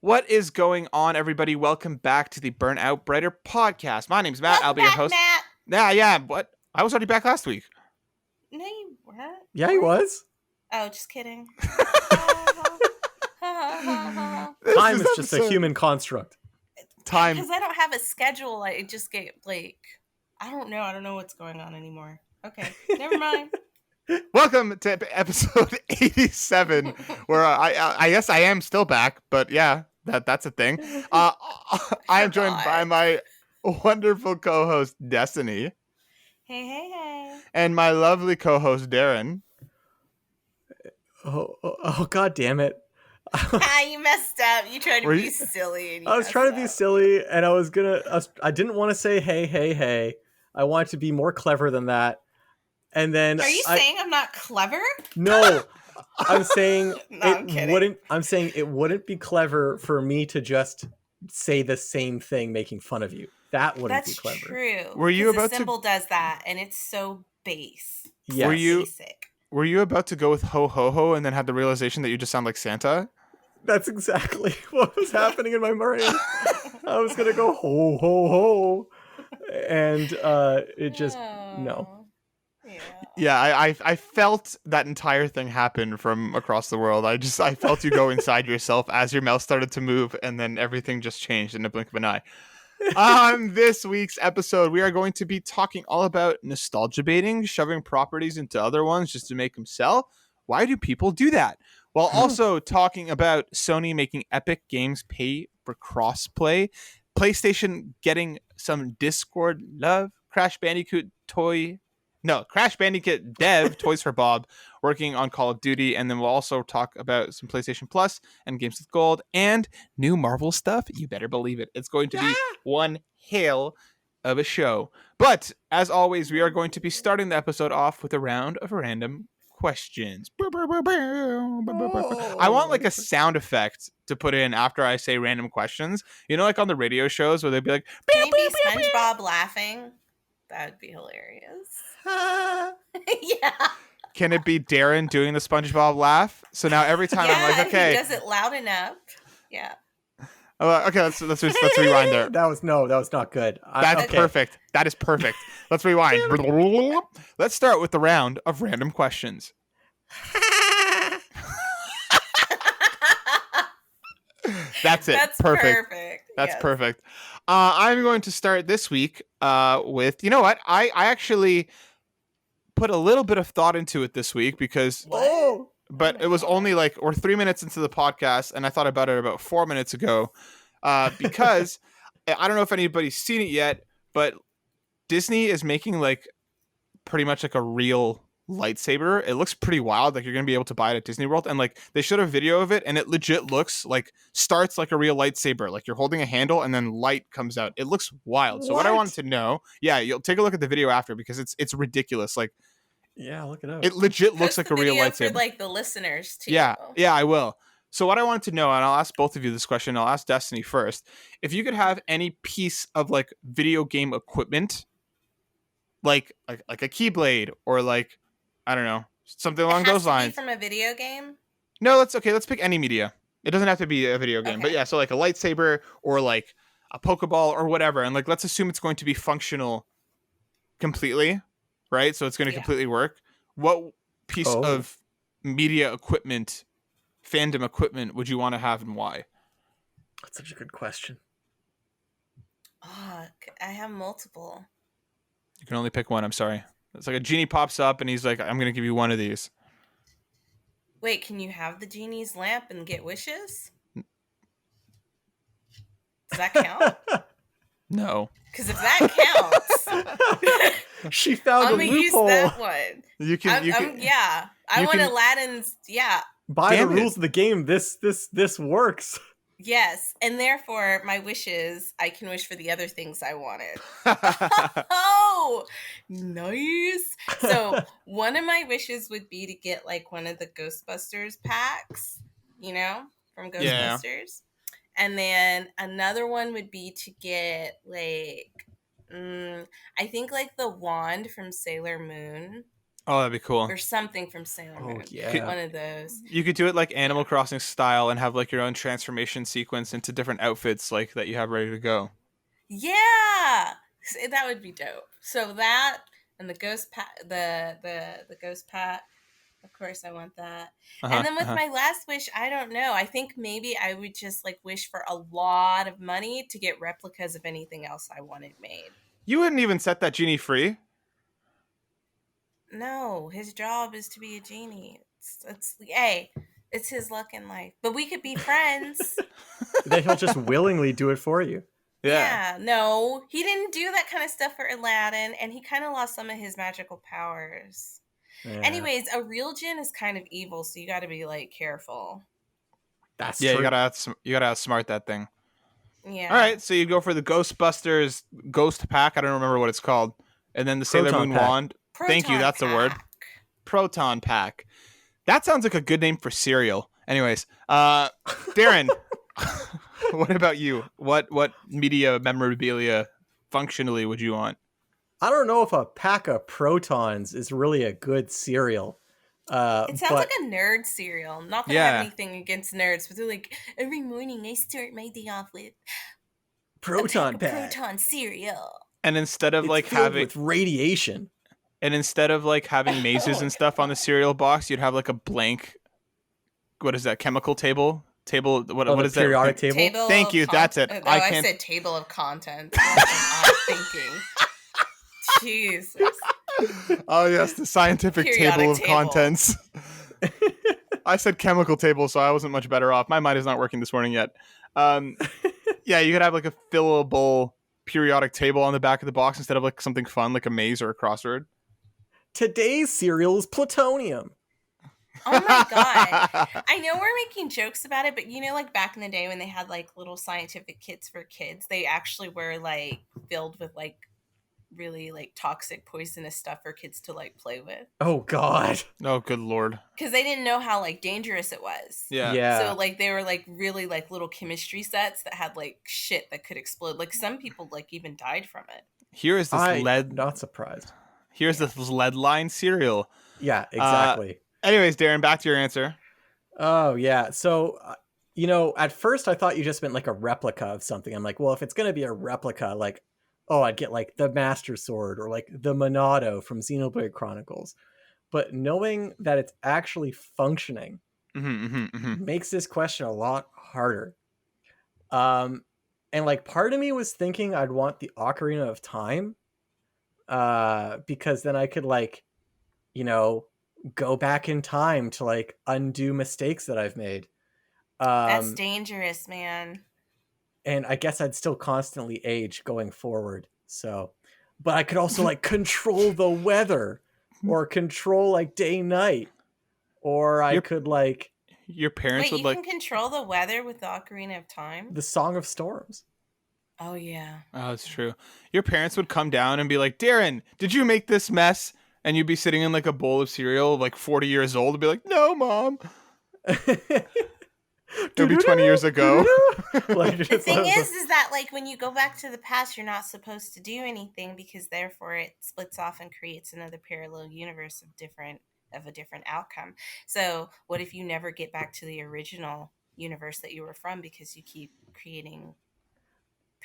What is going on, everybody? Welcome back to the Burnout Brighter podcast. My name's Matt. I'll be your host. Matt. Yeah. What? I was already back last week. No, you weren't. Yeah, he was. Oh, just kidding. Time is just a human construct. Time. Because I don't have a schedule. I just get I don't know. I don't know what's going on anymore. Okay, never mind. Welcome to episode 87, where I guess I am still back, but yeah, that's a thing. I am joined by my wonderful co-host Destiny. Hey. And my lovely co-host Darren. Oh, God damn it. You messed up. You tried to be silly. And I was trying to be silly, and I didn't want to say hey. I wanted to be more clever than that. And then are you saying I'm not clever? No. I'm saying I'm saying it wouldn't be clever for me to just say the same thing making fun of you. That wouldn't be clever. That's true. Were you about the symbol does that, and it's so base. Yes. Basic. Were you about to go with ho ho ho and then had the realization that you just sound like Santa? That's exactly what was happening in my brain. I was gonna go ho ho ho, and it just no. Yeah, I felt that entire thing happen from across the world. I felt you go inside yourself as your mouth started to move, and then everything just changed in a blink of an eye. On this week's episode, we are going to be talking all about nostalgia baiting, shoving properties into other ones just to make them sell. Why do people do that? While also talking about Sony making Epic Games pay for crossplay, PlayStation getting some Discord love, Crash Bandicoot dev, Toys for Bob, working on Call of Duty, and then we'll also talk about some PlayStation Plus and Games with Gold and new Marvel stuff. You better believe it. It's going to be one hell of a show. But, as always, we are going to be starting the episode off with a round of random questions. I want like a sound effect to put in after I say random questions. You know, like on the radio shows where they'd be like, can it be SpongeBob laughing? That would be hilarious. Yeah. Can it be Darren doing the SpongeBob laugh? So now every time I'm like, okay, he does it loud enough. Yeah. Okay, let's rewind there. That was not good. That's perfect. That is perfect. Let's rewind. Let's start with the round of random questions. That's it. That's perfect. That's yes. perfect. I'm going to start this week with, you know what? I actually put a little bit of thought into it this week because, but it was only like, we're 3 minutes into the podcast and I thought about it about 4 minutes ago because I don't know if anybody's seen it yet, but Disney is making like pretty much like a real lightsaber. It looks pretty wild. Like you're going to be able to buy it at Disney World, and like they showed a video of it and it legit looks like starts like a real lightsaber. Like you're holding a handle and then light comes out. It looks wild. So what I wanted to know, you'll take a look at the video after because it's ridiculous. Like, yeah, look it up. It legit looks like a real lightsaber. For like the listeners too. Yeah, I will. So what I wanted to know, and I'll ask both of you this question. I'll ask Destiny first. If you could have any piece of like video game equipment, like a keyblade or like, I don't know, something along those lines. From a video game? No, let's pick any media. It doesn't have to be a video game, but yeah, so like a lightsaber or like a Pokeball or whatever, and like let's assume it's going to be functional completely, right? So it's going to completely work. What piece of media equipment, fandom equipment, would you want to have and why? That's such a good question. Oh, I have multiple. You can only pick one. I'm sorry. It's like a genie pops up and he's like, I'm going to give you one of these. Wait, can you have the genie's lamp and get wishes? Does that count? No. Because if that counts, she found a loophole. I'm going to use that one. You can. I want Aladdin's. Yeah. By the rules of the game, this works. Yes, and therefore my wishes, I can wish for the other things I wanted. Oh, nice. So one of my wishes would be to get like one of the Ghostbusters packs, from Ghostbusters. Yeah. And then another one would be to get like, I think like the wand from Sailor Moon. Oh, that'd be cool. or something from Sailor Oh Moon. yeah. One of those. You could do it like Animal Crossing style and have like your own transformation sequence into different outfits like that you have ready to go. Yeah, that would be dope. So that and the ghost pat, the ghost pat. Of course, I want that. Uh-huh, And then with uh-huh. my last wish, I don't know. I think maybe I would just like wish for a lot of money to get replicas of anything else I wanted made. You wouldn't even set that genie free. No, his job is to be a genie. Hey, it's his luck in life. But we could be friends. Then he'll just willingly do it for you. Yeah, no, he didn't do that kind of stuff for Aladdin, and he kind of lost some of his magical powers. Yeah, Anyways, a real djinn is kind of evil, so you got to be like careful. that's Yeah, true. you gotta outsmart that thing. Yeah. All right, so you go for the Ghostbusters Ghost Pack. I don't remember what it's called, and then the Sailor Proton Moon Pack. Wand. Thank you. That's a word. Pack. Proton Pack. That sounds like a good name for cereal. Anyways, Darren, what about you? What media memorabilia functionally would you want? I don't know if a pack of protons is really a good cereal. It sounds but like a nerd cereal. Not that I have anything against nerds, but they're like, every morning I start my day off with proton a pack pack. of proton cereal. And instead of It's like filled having with radiation. And instead of like having mazes and stuff on the cereal box, you'd have like a blank. What is that? Chemical table? What is that? Periodic table? Table Thank of you. That's it. No, I I can't. said table of contents. I'm thinking. Jesus. Oh yes, the scientific Periodic table of table. contents. I said chemical table, so I wasn't much better off. My mind is not working this morning yet. Yeah, you could have like a fillable periodic table on the back of the box instead of like something fun like a maze or a crossword. Today's cereal is plutonium. Oh my god. I know we're making jokes about it, but you know, like back in the day when they had like little scientific kits for kids, they actually were like filled with like really like toxic poisonous stuff for kids to like play with. Oh god. Oh, good lord. Because they didn't know how like dangerous it was. Yeah. So like they were like really like little chemistry sets that had like shit that could explode. Like some people like even died from it. Here is this lead. Not surprised. Here's this lead line cereal. Yeah, exactly. Anyways, Darren, back to your answer. Oh yeah. So at first I thought you just meant like a replica of something. I'm like, well, if it's gonna be a replica, like, oh, I'd get like the Master Sword or like the Monado from Xenoblade Chronicles. But knowing that it's actually functioning makes this question a lot harder. And like part of me was thinking I'd want the Ocarina of Time. Because then I could like, go back in time to like undo mistakes that I've made. That's dangerous, man. And I guess I'd still constantly age going forward. So, but I could also like control the weather or control like day night, or I could like. Your parents Wait, would like. you can control the weather with the Ocarina of Time? The Song of Storms. Oh yeah. Oh, that's true. Your parents would come down and be like, Darren, did you make this mess? And you'd be sitting in like a bowl of cereal, like 40 years old, and be like, no, Mom. It'll be 20 years ago. Like, the thing is that like when you go back to the past, you're not supposed to do anything because therefore it splits off and creates another parallel universe of a different outcome. So what if you never get back to the original universe that you were from because you keep creating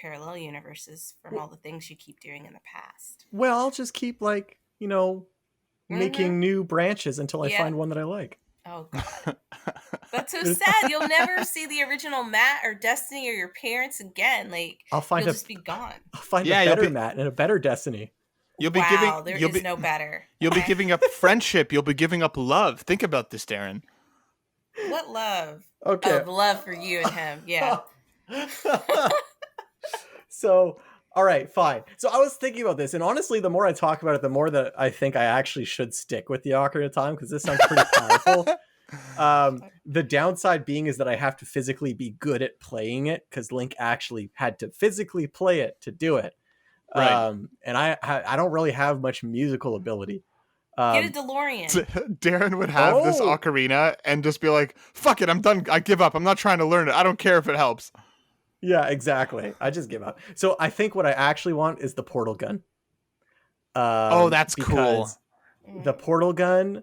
parallel universes from all the things you keep doing in the past? Well, I'll just keep like, making new branches until I find one that I like. Oh god. That's so sad. You'll never see the original Matt or Destiny or your parents again. Like you'll just be gone. I'll find a better Matt and a better Destiny. You'll be no better. You'll be giving up friendship. You'll be giving up love. Think about this, Darren. What love? Okay. Oh, love for you and him. Yeah. So, all right, fine. So I was thinking about this, and honestly, the more I talk about it, the more that I think I actually should stick with the Ocarina of Time, because this sounds pretty powerful. The downside being is that I have to physically be good at playing it, because Link actually had to physically play it to do it. Right. And I don't really have much musical ability. Get a DeLorean. Darren would have this ocarina and just be like, fuck it, I'm done. I give up. I'm not trying to learn it. I don't care if it helps. Yeah, exactly. I just give up. So I think what I actually want is the portal gun. That's cool. the portal gun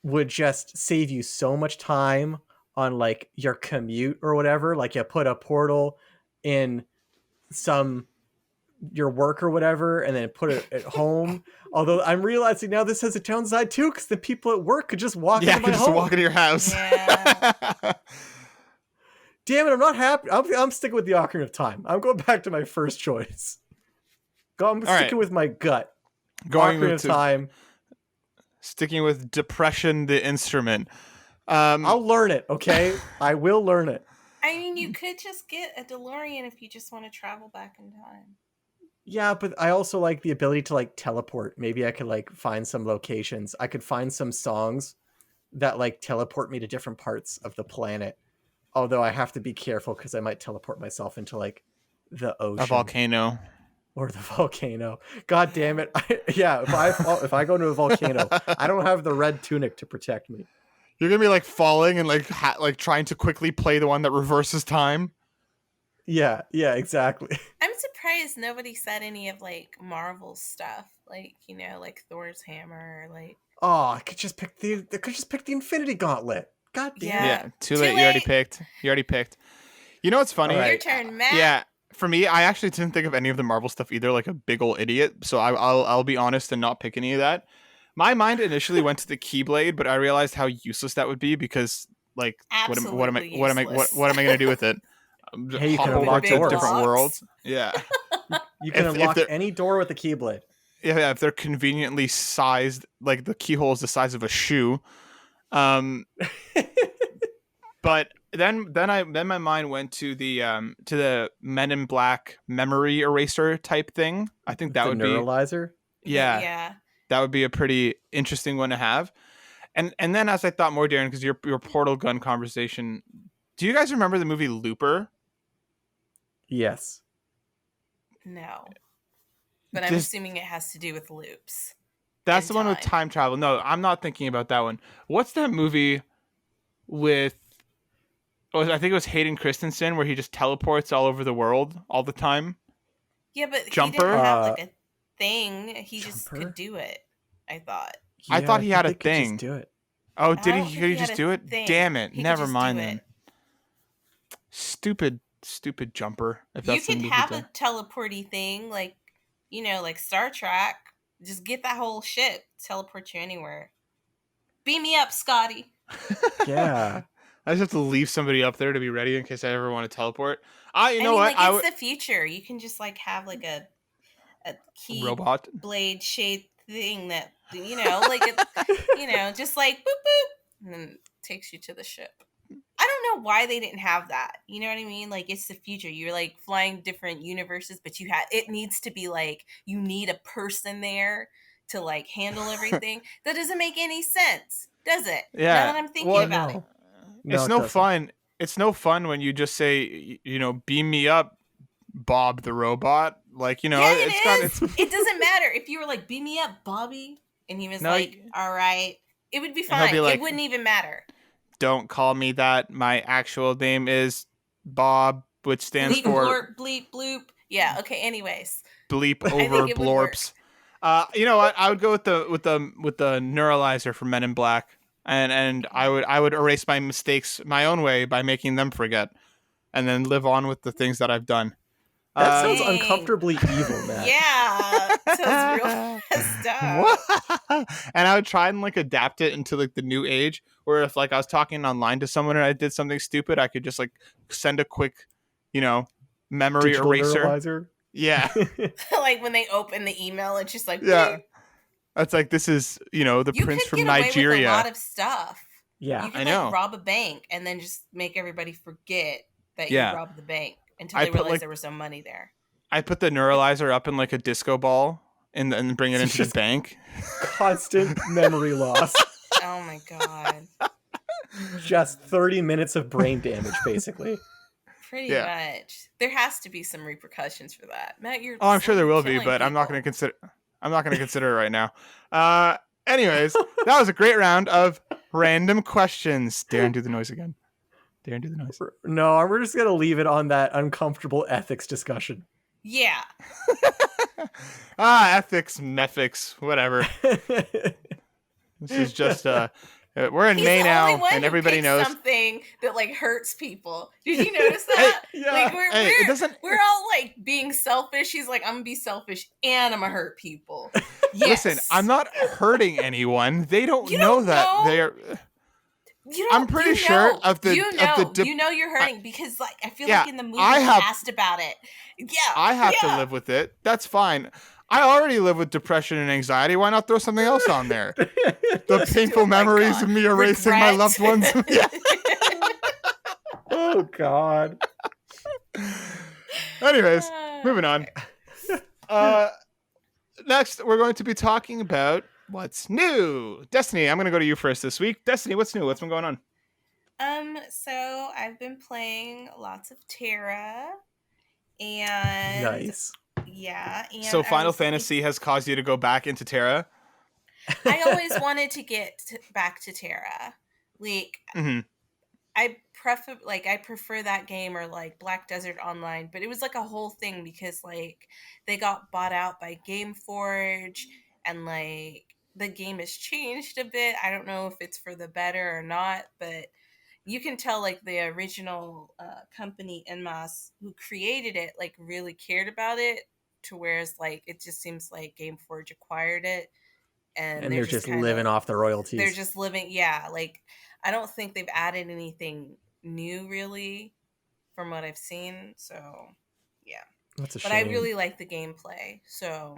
would just save you so much time on like your commute or whatever. Like you put a portal in your work or whatever, and then put it at home. Although I'm realizing now this has a downside too, because the people at work could just walk into my just home. walk into your house. Yeah. Damn it, I'm not happy. I'm sticking with the Ocarina of Time. I'm going back to my first choice. I'm sticking with my gut. Ocarina of Time. Sticking with Depression the Instrument. I'll learn it, okay? I will learn it. I mean, you could just get a DeLorean if you just want to travel back in time. Yeah, but I also like the ability to like teleport. Maybe I could like find some locations. I could find some songs that like teleport me to different parts of the planet. Although I have to be careful because I might teleport myself into like the ocean. A volcano. Or the volcano. God damn it. If I go to a volcano, I don't have the red tunic to protect me. You're going to be like falling and like trying to quickly play the one that reverses time. Yeah, exactly. I'm surprised nobody said any of like Marvel's stuff, like like Thor's hammer, like. Oh, I could just pick the Infinity Gauntlet. God damn it. Yeah, too late. You already picked. You know what's funny? All right. Your turn, Matt. Yeah, for me, I actually didn't think of any of the Marvel stuff either, like a big old idiot. So I'll be honest and not pick any of that. My mind initially went to the Keyblade, but I realized how useless that would be because, like, what am I going to do with it? Hey, you hop can over unlock to doors. different worlds. Yeah. You can unlock any door with the Keyblade. Yeah, if they're conveniently sized, like the keyhole is the size of a shoe. But then my mind went to the Men in Black memory eraser type thing. I think that would be neuralizer. Yeah. That would be a pretty interesting one to have. And then as I thought more, Darren, because your portal gun conversation, do you guys remember the movie Looper? Yes. No. But I'm assuming it has to do with loops. That's the one with time travel. No, I'm not thinking about that one. What's that movie with... I think it was Hayden Christensen where he just teleports all over the world all the time. Yeah, but Jumper? He didn't have like a thing. He just could do it, I thought. Yeah, I thought he had a could thing. Just do it. Oh, did he? Could he just do it? Thing. Damn it! Never mind then. then. Stupid Jumper. If You that's could have a teleporty thing, like like Star Trek. Just get that whole ship, teleport you anywhere. Beam me up, Scotty. Yeah. I just have to leave somebody up there to be ready in case I ever want to teleport. You know what? Like, it's the future. You can just like have like a key robot blade shaped thing that like just like boop boop, and then takes you to the ship. I don't know why they didn't have that. You know what I mean? Like, it's the future. You're like flying different universes, but it needs to be like you need a person there to like handle everything. That doesn't make any sense, does it? Yeah. Now that I'm thinking about it. It's no fun. It's no fun when you just say, beam me up, Bob the robot. Like, it doesn't matter if you were like, beam me up, Bobby, and he was all right, it would be fine. Like, it wouldn't even matter. Don't call me that. My actual name is Bob, which stands bleep, for blorp, bleep bloop. Yeah. Okay. Anyways, bleep over blorps. You know what? I would go with the neuralizer for Men in Black, and I would erase my mistakes my own way by making them forget, and then live on with the things that I've done. That sounds uncomfortably evil, man. Yeah, sounds real messed up. And I would try and like adapt it into like the new age, where if like I was talking online to someone and I did something stupid, I could just like send a quick, memory Digital eraser. Neuralizer? Yeah. Like when they open the email, it's just like That's like, this is the prince from Nigeria. You could get away with a lot of stuff. Yeah, you could, I know. Like, rob a bank and then just make everybody forget that you robbed the bank. Until they realized there was some money there. I put the neuralizer up in like a disco ball and bring it into the bank. Constant memory loss. Oh my god. Just 30 minutes of brain damage, basically. Pretty much. There has to be some repercussions for that. Matt, you're I'm sure there will be, but I'm not going to consider it right now. Anyways, that was a great round of random questions. Darren, do the noise again. Darren, do the noise. No, we're just going to leave it on that uncomfortable ethics discussion. Yeah. Ethics, methics, whatever. This is just we're in He's May the only now, one and who everybody picks knows. something that like hurts people. Did you notice Hey, that? yeah. Like Hey, it doesn't. we're all like being selfish. He's like, I'm gonna be selfish and I'm gonna hurt people. Yes. Listen, I'm not hurting anyone. They don't You know don't that know. they're. You don't. I'm pretty you sure know, of the you of know, the. you know you're hurting because like I feel Yeah, like in the movie I he have- asked about it. Yeah. I have to yeah. live with it. That's fine. I already live with depression and anxiety. Why not throw something else on there? The painful Oh my memories God. of me erasing my Regret. loved ones. Yeah. Oh God. Anyways, moving on. Okay. Next, we're going to be talking about what's new. Destiny, I'm going to go to you first this week. Destiny, what's new? What's been going on? So I've been playing lots of Terra, and Nice. yeah, and So I Final was looking- Fantasy has caused you to go back into Terra? I always wanted to get back to Terra. Like Mhm. I prefer that game or like Black Desert Online, but it was like a whole thing because like they got bought out by GameForge and like the game has changed a bit. I don't know if it's for the better or not, but you can tell like the original company Enmas who created it like really cared about it to whereas like it just seems like GameForge acquired it And they're just kinda- living off the royalties. they're just living, yeah. Like I don't think they've added anything new really from what I've seen. So yeah, That's a but shame. I really like the gameplay. So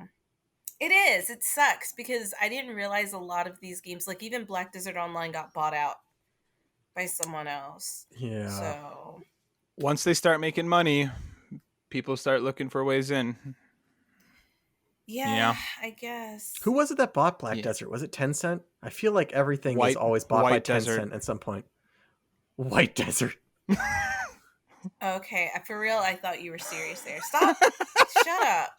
it is. It sucks because I didn't realize a lot of these games, like even Black Desert Online, got bought out by someone else. Yeah. So Once they start making money, people start looking for ways in. yeah, Yeah. I guess. Who was it that bought Black Yeah. Desert? Was it Tencent? I feel like everything is White- always bought by White Desert. Tencent at some point. White Desert. Okay, for real, I thought you were serious there. Stop. Shut up.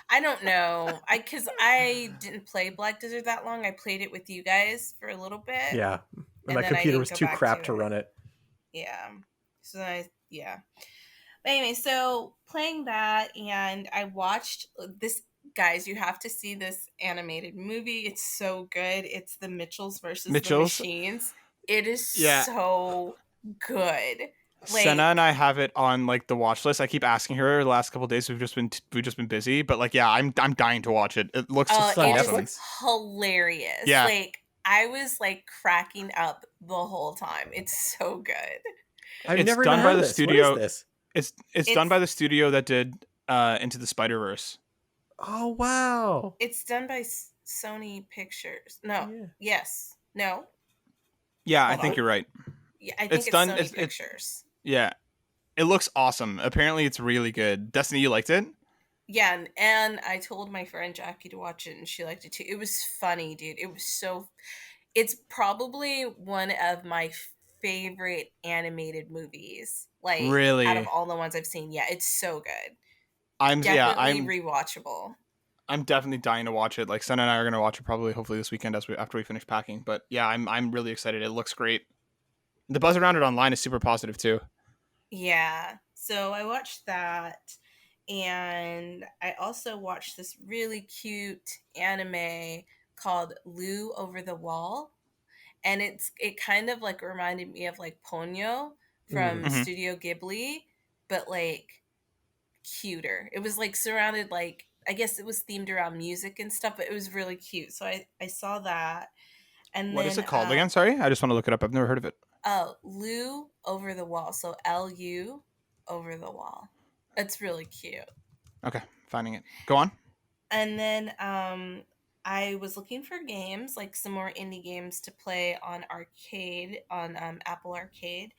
I don't know. Because I didn't play Black Desert that long. I played it with you guys for a little bit. Yeah. And my then I computer didn't was go too back crap to to it. run it. Yeah. Yeah. But anyway, so playing that, and I watched this. Guys, you have to see this animated movie. It's so good. It's the Mitchells versus Mitchells? the Machines. It is Yeah. so good. Like, Senna and I have it on like the watch list. I keep asking her the last couple of days. We've just been busy, but like, yeah, I'm dying to watch it. It looks It's on awesome. Netflix? hilarious. Yeah. Like I was like cracking up the whole time. It's so good. I've It's never done even by heard the of this. studio- What is this? It's done by the studio that did Into the Spider-Verse. Oh wow. It's done by Sony Pictures. No. Yeah. Yes. No. Yeah, I Hold think on. you're right. Yeah, I think It's it's done- Sony it's- Pictures. Yeah, it looks awesome. Apparently, it's really good. Destiny, you liked it? Yeah, and I told my friend Jackie to watch it, and she liked it too. It was funny, dude. It was so. It's probably one of my favorite animated movies. Like Really? out of all the ones I've seen, yeah, it's so good. I'm Definitely rewatchable. I'm definitely dying to watch it. Like Senna and I are gonna watch it probably hopefully this weekend after we finish packing. But yeah, I'm really excited. It looks great. The buzz around it online is super positive too. Yeah. So I watched that, and I also watched this really cute anime called Lou Over the Wall. And it kind of like reminded me of like Ponyo from Mhm. Studio Ghibli, but like cuter. It was like surrounded like I guess it was themed around music and stuff, but it was really cute. So I saw that. And What then is it called again? Sorry, I just want to look it up. I've never heard of it. Oh, Lou Over the Wall. So LU Over the Wall. It's really cute. Okay, finding it. Go on. And then I was looking for games, like some more indie games to play on arcade, on Apple Arcade.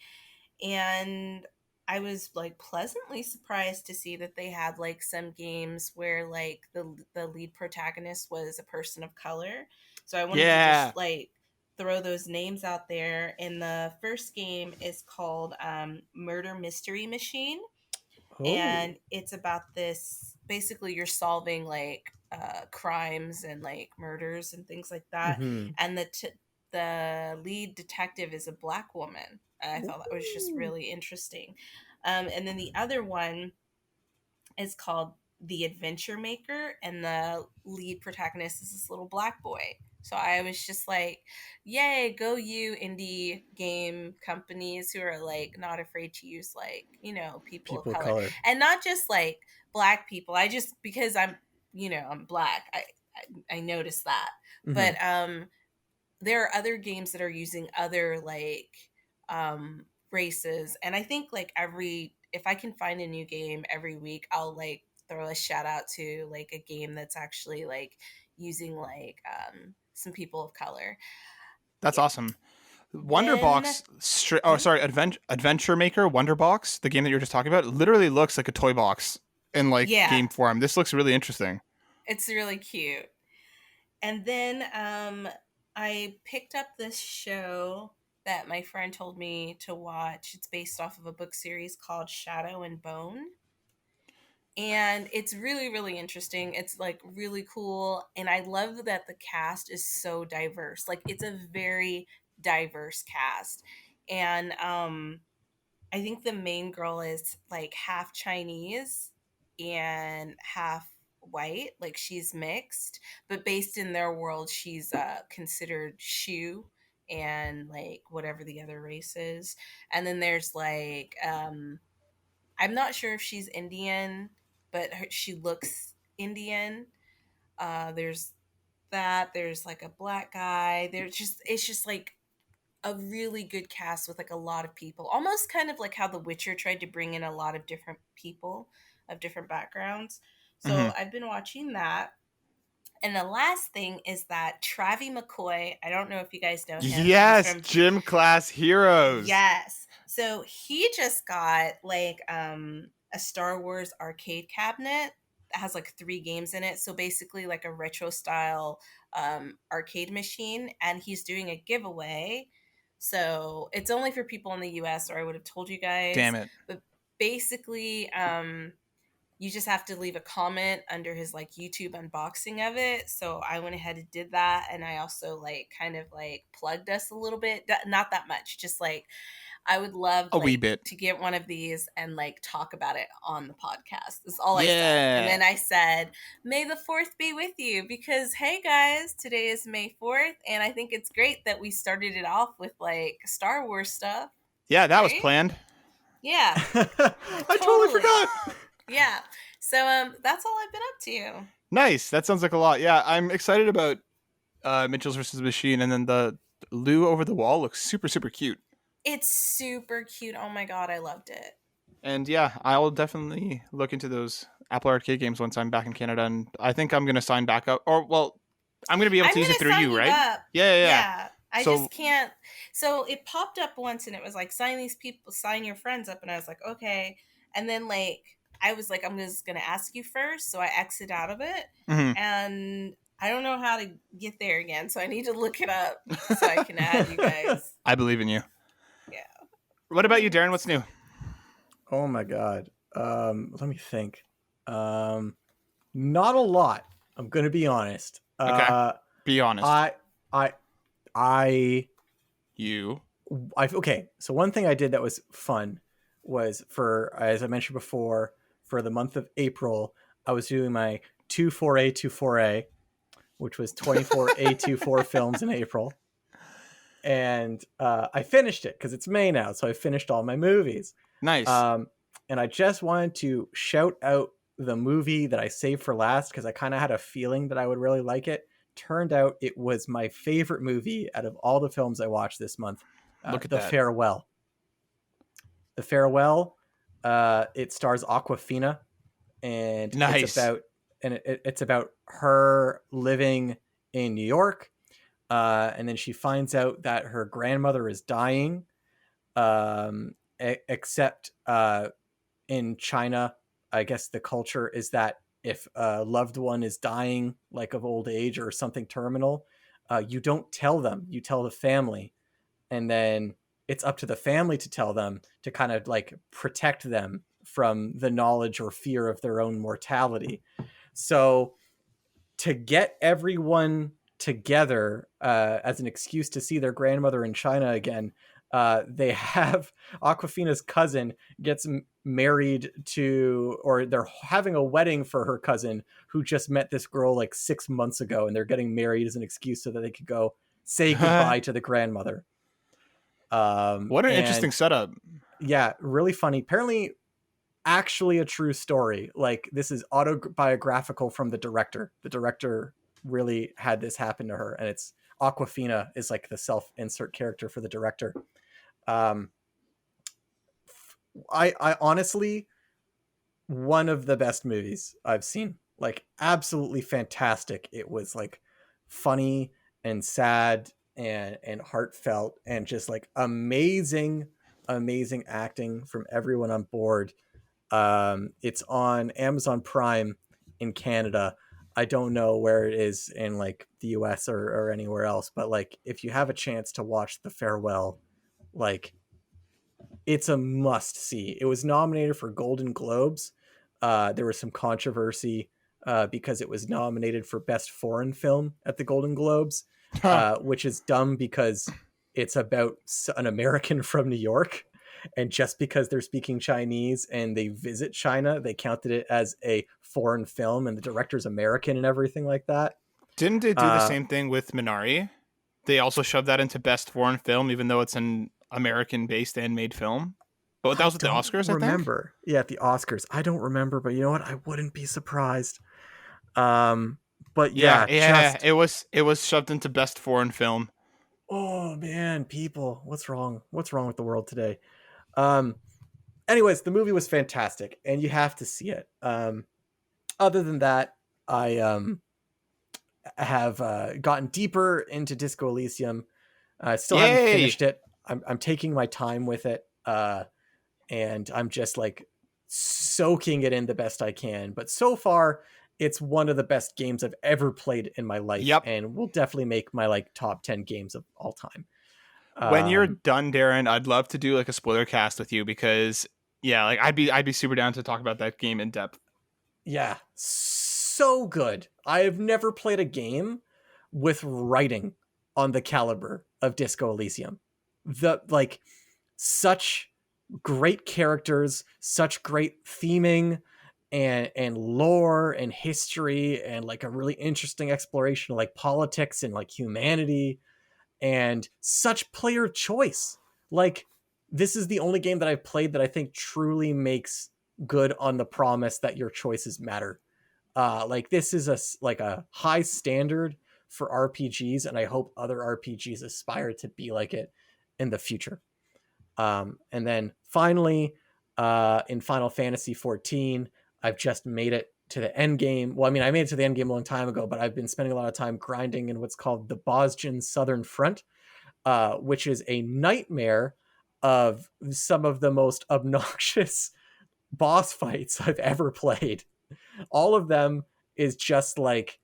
And I was like pleasantly surprised to see that they had like some games where like the lead protagonist was a person of color. So I wanted to Yeah. just like throw those names out there. And the first game is called Murder Mystery Machine. Oh. And it's about this basically you're solving like crimes and like murders and things like that. Mhm. And the lead detective is a black woman. And I thought that was just Ooh. really interesting. And then the other one is called The Adventure Maker, and the lead protagonist is this little black boy. So I was just like, yay, go you indie game companies who are like not afraid to use like, people of People of color. color. And not just like black people. I just because I'm, I'm black. I noticed that. Mhm. But there are other games that are using other like races, and I think like if I can find a new game every week, I'll like throw a shout out to like a game that's actually like using like some people of color. That's Yeah. awesome. Then Wonderbox, sorry, Adventure Maker Wonderbox, the game that you were just talking about, literally looks like a toy box in like yeah, game form. This looks really interesting. it's really cute. And then I picked up this show that my friend told me to watch. It's based off of a book series called Shadow and Bone. And it's really, really interesting. It's like really cool. And I love that the cast is so diverse. Like, it's a very diverse cast. And I think the main girl is like half Chinese and half white. Like, she's mixed, but based in their world, she's considered Shu and like whatever the other race is. And then there's like I'm not sure if she's Indian, but she looks Indian. There's that. There's like a black guy. It's just like a really good cast with like a lot of people. Almost kind of like how The Witcher tried to bring in a lot of different people of different backgrounds. Hmm. So I've been watching that. And the last thing is that Travie Mccoy, I don't know if you guys know him. He's Yes, from gym class heroes. Yes. So he just got like a Star Wars arcade cabinet that has like 3 games in it. So basically like a retro style arcade machine, and he's doing a giveaway. So it's only for people in the US, or I would have told you guys. Damn it. But basically you just have to leave a comment under his like YouTube unboxing of it. So I went ahead and did that, and I also like kind of like plugged us a little bit, not that much, just like I would love A wee like bit. to get one of these and like talk about it on the podcast. That's all I said. Yeah. And then I said, "May the 4th be with you," because hey guys, today is May 4th, and I think it's great that we started it off with like Star Wars stuff. Yeah, that was Right? planned. Yeah. I totally forgot. Yeah. So that's all I've been up to. Nice. That sounds like a lot. Yeah, I'm excited about Mitchell's versus Machine, and then the Lou over the wall looks super, super cute. It's super cute. Oh my god, I loved it. And yeah, I'll definitely look into those Apple Arcade games once I'm back in Canada, and I think I'm gonna sign back up. Or well, I'm gonna be able to use it through you, right? Up. Yeah. I just can't. So it popped up once, and it was like, sign these people, sign your friends up, and I was like, okay. And then like I was like, I'm just gonna ask you first, so I exit out of it, Mm-hmm. and I don't know how to get there again, so I need to look it up so I can add you guys. I believe in you. Yeah. What about you, Darren? What's new? Oh my god. Let me think. Not a lot. I'm gonna be honest. Okay. Be honest. Okay. So one thing I did that was fun was as I mentioned before, for the month of April, I was doing my 24A24A, which was 24 A24 films in April. And I finished it because it's May now, so I finished all my movies. Nice. And I just wanted to shout out the movie that I saved for last because I kind of had a feeling that I would really like it. Turned out it was my favorite movie out of all the films I watched this month. Look at The that. Farewell. The Farewell. It stars Awkwafina, and nice. It's about her living in New York, and then she finds out that her grandmother is dying. Except in China, I guess the culture is that if a loved one is dying, like of old age or something terminal, you don't tell them. You tell the family, and then it's up to the family to tell them to kind of like protect them from the knowledge or fear of their own mortality. So to get everyone together as an excuse to see their grandmother in China again, they have Aquafina's cousin gets married to, or they're having a wedding for her cousin who just met this girl like 6 months ago, and they're getting married as an excuse so that they could go say goodbye to the grandmother. What an interesting setup. Yeah, really funny. Apparently, actually a true story. Like, this is autobiographical from the director. The director really had this happen to her, and it's Aquafina is like the self-insert character for the director. I honestly, one of the best movies I've seen. Like, absolutely fantastic. It was like funny and sad and heartfelt, and just like amazing acting from everyone on board. It's on Amazon Prime in Canada. I don't know where it is in like the US or anywhere else, but like if you have a chance to watch The Farewell, like it's a must see. It was nominated for Golden Globes. There was some controversy because it was nominated for Best Foreign Film at the Golden Globes, which is dumb because it's about an American from New York. And just because they're speaking Chinese and they visit China, they counted it as a foreign film, and the director's American and everything like that. Didn't they do the same thing with Minari? They also shoved that into Best Foreign Film, even though it's an American-based and made film. But that was at the Oscars, I think? Remember. Yeah, at the Oscars. I don't remember, but you know what? I wouldn't be surprised. But yeah, it was shoved into Best Foreign Film. Oh man, people, what's wrong? What's wrong with the world today? Anyways, the movie was fantastic, and you have to see it. Other than that, I have gotten deeper into Disco Elysium. I still haven't finished it. I'm taking my time with it, and I'm just like soaking it in the best I can. But so far, it's one of the best games I've ever played in my life, and will definitely make my like top 10 games of all time. When you're done, Darren, I'd love to do like a spoiler cast with you, because like I'd be super down to talk about that game in depth. Yeah, so good. I have never played a game with writing on the caliber of Disco Elysium. Such great characters, such great theming and lore and history, and like a really interesting exploration of like politics and like humanity, and such player choice. Like, this is the only game that I've played that I think truly makes good on the promise that your choices matter. Like, this is a high standard for RPGs, and I hope other RPGs aspire to be like it in the future. And then finally, in Final Fantasy 14, I've just made it to the end game. Well, I mean, I made it to the end game a long time ago, but I've been spending a lot of time grinding in what's called the Bosjan Southern Front, which is a nightmare of some of the most obnoxious boss fights I've ever played. All of them is just like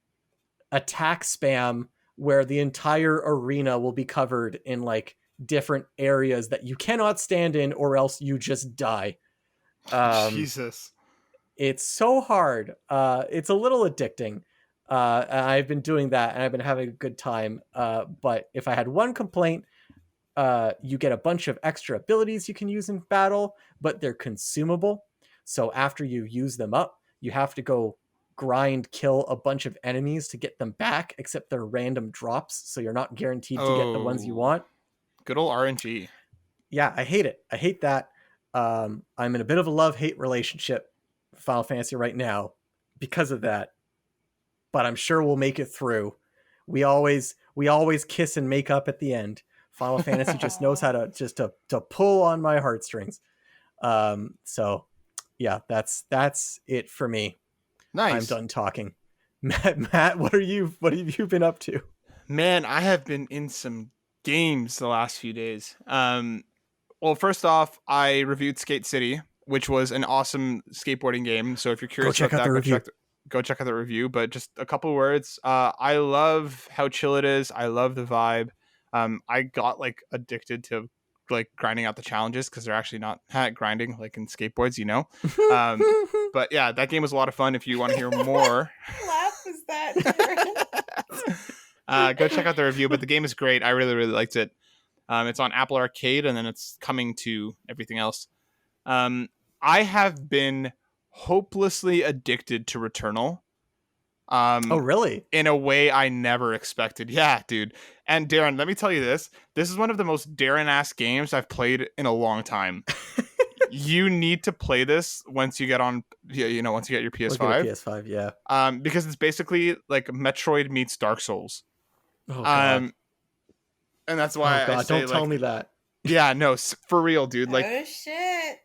attack spam, where the entire arena will be covered in like different areas that you cannot stand in, or else you just die. Jesus. It's so hard. It's a little addicting. I've been doing that, and I've been having a good time. But if I had one complaint, you get a bunch of extra abilities you can use in battle, but they're consumable. So after you use them up, you have to go kill a bunch of enemies to get them back, except they're random drops, so you're not guaranteed to get the ones you want. Good old RNG. Yeah, I hate it. I hate that. I'm in a bit of a love-hate relationship with Final Fantasy right now because of that, but I'm sure we'll make it through. We always kiss and make up at the end. Final Fantasy just knows how to pull on my heartstrings. So yeah, that's it for me. Nice. I'm done talking. Matt, what have you been up to? Man, I have been in some games the last few days. Well, first off, I reviewed Skate City, which was an awesome skateboarding game. So if you're curious about that, go check out the review. But just a couple words. I love how chill it is. I love the vibe. I got like addicted to like grinding out the challenges, because they're actually not grinding like in skateboards, you know. But yeah, that game was a lot of fun. If you want to hear more, laugh is that? Go check out the review. But the game is great. I really, really liked it. It's on Apple Arcade, and then it's coming to everything else. I have been hopelessly addicted to Returnal. Oh, really? In a way I never expected. Yeah, dude. And Darren, let me tell you this. This is one of the most Darren-ass games I've played in a long time. You need to play this once you get on, once you get your PS5. Look at a PS5, yeah. Because it's basically like Metroid meets Dark Souls. Oh, God. And that's why I say, don't tell me that. Yeah, no, for real, dude. Like, oh shit.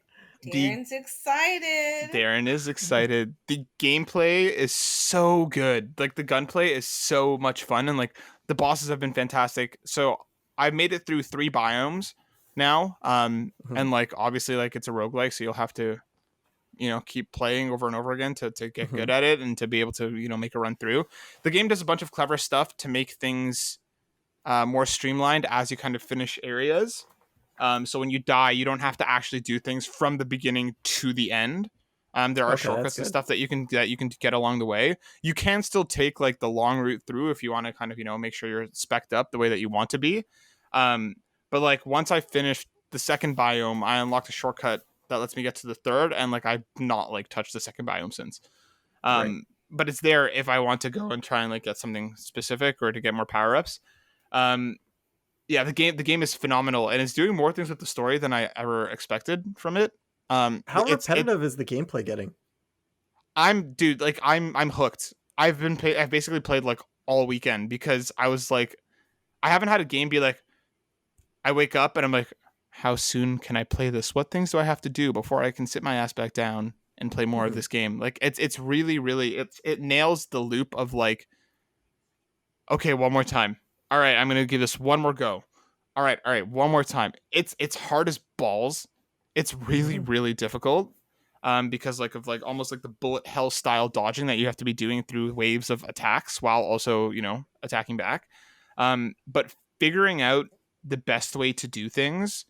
Darren's excited. Darren is excited. The gameplay is so good. Like, the gunplay is so much fun, and like the bosses have been fantastic. So I've made it through 3 biomes now. And like obviously like it's a roguelike, so you'll have to keep playing over and over again to get good at it and to be able to make a run through. The game does a bunch of clever stuff to make things more streamlined as you kind of finish areas. So when you die, you don't have to actually do things from the beginning to the end. There are shortcuts and stuff that you can get along the way. You can still take like the long route through if you want to kind of make sure you're spec'd up the way that you want to be. But like once I finished the second biome, I unlocked a shortcut that lets me get to the third, and like I've not like touched the second biome since. But it's there if I want to go and try and like get something specific or to get more power ups. Yeah, the game is phenomenal, and it's doing more things with the story than I ever expected from it. How repetitive is the gameplay getting? I'm hooked. I've basically played like all weekend because I was like, I haven't had a game be like, I wake up and I'm like, how soon can I play this? What things do I have to do before I can sit my ass back down and play more of this game? Like it's really, really, it nails the loop of like, okay, one more time. All right, I'm gonna give this one more go. All right, one more time. It's hard as balls. It's really, really difficult. Because like of like almost like the bullet hell style dodging that you have to be doing through waves of attacks while also attacking back. But figuring out the best way to do things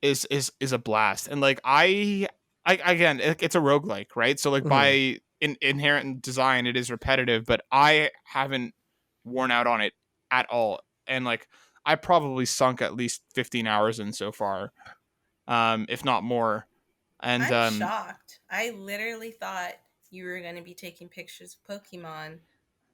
is a blast. And like I again, it's a roguelike, right? So like by inherent design, it is repetitive, but I haven't worn out on it at all. And like I probably sunk at least 15 hours in so far, if not more. And I'm shocked. I literally thought you were going to be taking pictures of Pokemon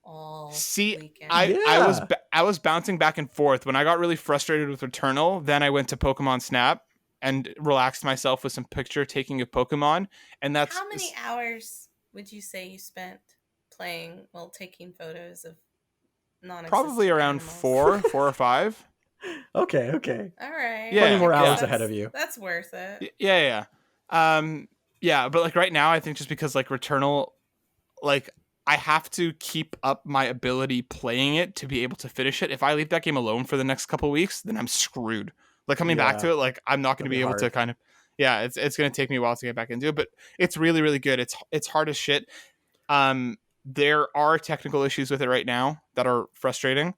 all weekend. I was bouncing back and forth. When I got really frustrated with Returnal, then I went to Pokemon Snap and relaxed myself with some picture taking of Pokemon. And that's how many hours would you say you spent taking photos of non-existent probably around animals? 4 or 5. Okay. All right. Yeah, 20 more hours ahead of you. That's worth it. Yeah. But like right now, I think just because like Returnal, like I have to keep up my ability playing it to be able to finish it. If I leave that game alone for the next couple of weeks, then I'm screwed. Like coming back to it, like I'm not going to be able to kind of, it's going to take me a while to get back into it, but it's really, really good. It's hard as shit. There are technical issues with it right now that are frustrating.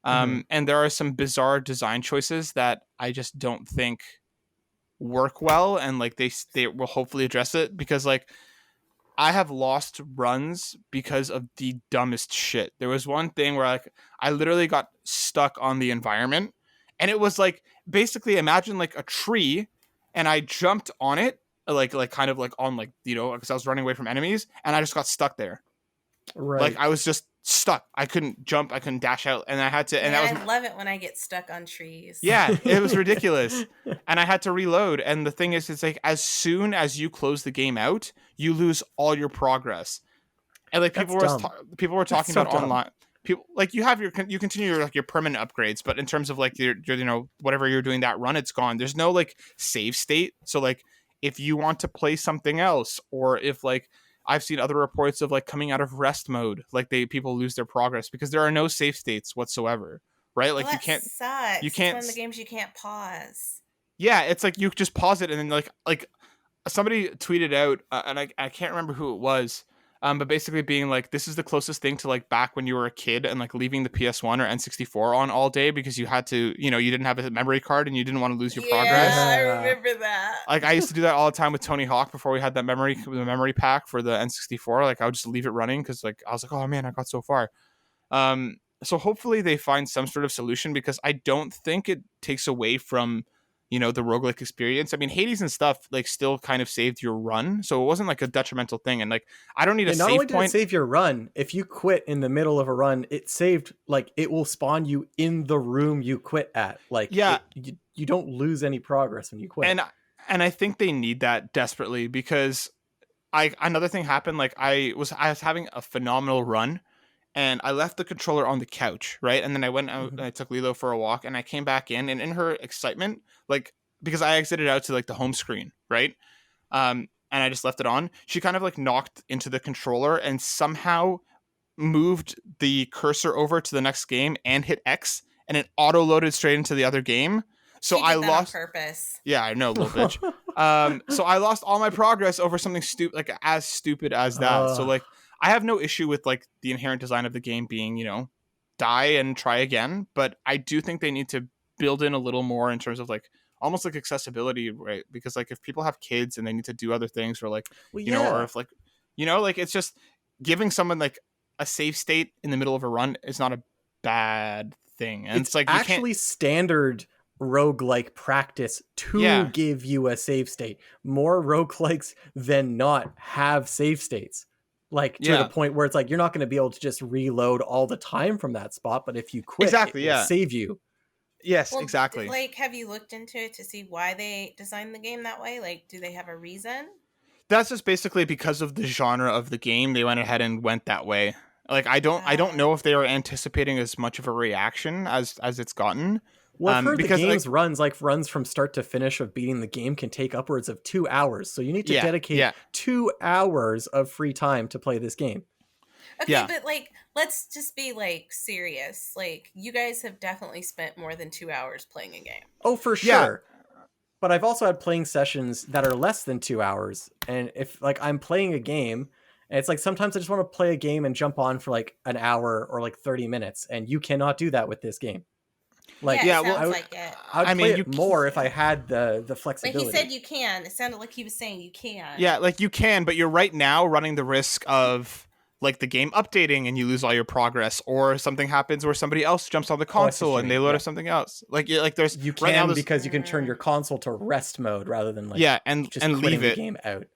And there are some bizarre design choices that I just don't think work well, and like they will hopefully address it, because like I have lost runs because of the dumbest shit. There was one thing where like I literally got stuck on the environment, and it was like basically imagine like a tree, and I jumped on it like kind of like on like because I was running away from enemies, and I just got stuck there. Right. Like I was just stuck. I couldn't jump. I couldn't dash out, and I had to. And I love it when I get stuck on trees. Yeah, it was ridiculous, and I had to reload. And the thing is, it's like as soon as you close the game out, you lose all your progress. And like people were talking about online. People like you continue your permanent upgrades, but in terms of like your whatever you're doing that run, it's gone. There's no like save state. So like if you want to play something else, or if like I've seen other reports of like coming out of rest mode, like people lose their progress because there are no save states whatsoever, right? Like you can't. Sucks. You can't. It's one of the games you can't pause. Yeah, it's like you just pause it, and then like somebody tweeted out, and I can't remember who it was, but basically being like, this is the closest thing to like back when you were a kid and like leaving the PS1 or N64 on all day because you had to, you didn't have a memory card and you didn't want to lose your progress. Yeah, I remember that. Like I used to do that all the time with Tony Hawk before we had that memory pack for the N64. Like I would just leave it running because like I was like, oh man, I got so far. so hopefully they find some sort of solution, because I don't think it takes away from, the roguelike experience. I mean, Hades and stuff like still kind of saved your run, so it wasn't like a detrimental thing. And like, I don't need Yeah, a not only save did it point. save your run, if you quit in the middle of a run, it saved, like, it will spawn you in the room you quit at. Like, Yeah, you don't lose any progress when you quit. and I think they need that desperately, because another thing happened. Like, I was having a phenomenal run, and I left the controller on the couch, right? And then I went out and I took Lilo for a walk, and I came back in, and in her excitement, like, because I exited out to like the home screen, right? And I just left it on. She kind of like knocked into the controller and somehow moved the cursor over to the next game and hit X, and it auto loaded straight into the other game. So She I did that lost. on purpose. Yeah, I know, little bitch. So I lost all my progress over something stupid, like as stupid as that. So like, I have no issue with like the inherent design of the game being, die and try again. But I do think they need to build in a little more in terms of like almost like accessibility, right? Because like, if people have kids and they need to do other things, or like, Well, or yeah. if like, like, it's just giving someone like a save state in the middle of a run is not a bad thing. And it's like, you can't. Actually standard roguelike practice to Yeah. give you a save state. More roguelikes than not have save states. Like, to Yeah. the point where it's like, you're not going to be able to just reload all the time from that spot, but if you quit, Exactly, it will yeah. save you. Yes, Well, exactly. Like, have you looked into it to see why they designed the game that way? Like, do they have a reason? That's just basically because of the genre of the game. They went ahead and went that way. Like, I don't know if they were anticipating as much of a reaction as it's gotten. Well, I've heard the because game's runs from start to finish of beating the game can take upwards of 2 hours. So you need to dedicate 2 hours of free time to play this game. Okay, but like, let's just be like serious. Like, you guys have definitely spent more than 2 hours playing a game. Oh, for sure. But I've also had playing sessions that are less than 2 hours. And if like I'm playing a game, and it's like sometimes I just want to play a game and jump on for like an hour or like 30 minutes. And you cannot do that with this game. Like, yeah, it sounds like it. I would play it more if I had the flexibility. Like, he said you can. It sounded like he was saying you can. Yeah, like you can, but you're right now running the risk of like the game updating and you lose all your progress, or something happens where somebody else jumps on the console and they load up something else. Like there's you can right now because you can turn your console to rest mode rather than like and just leave the game out.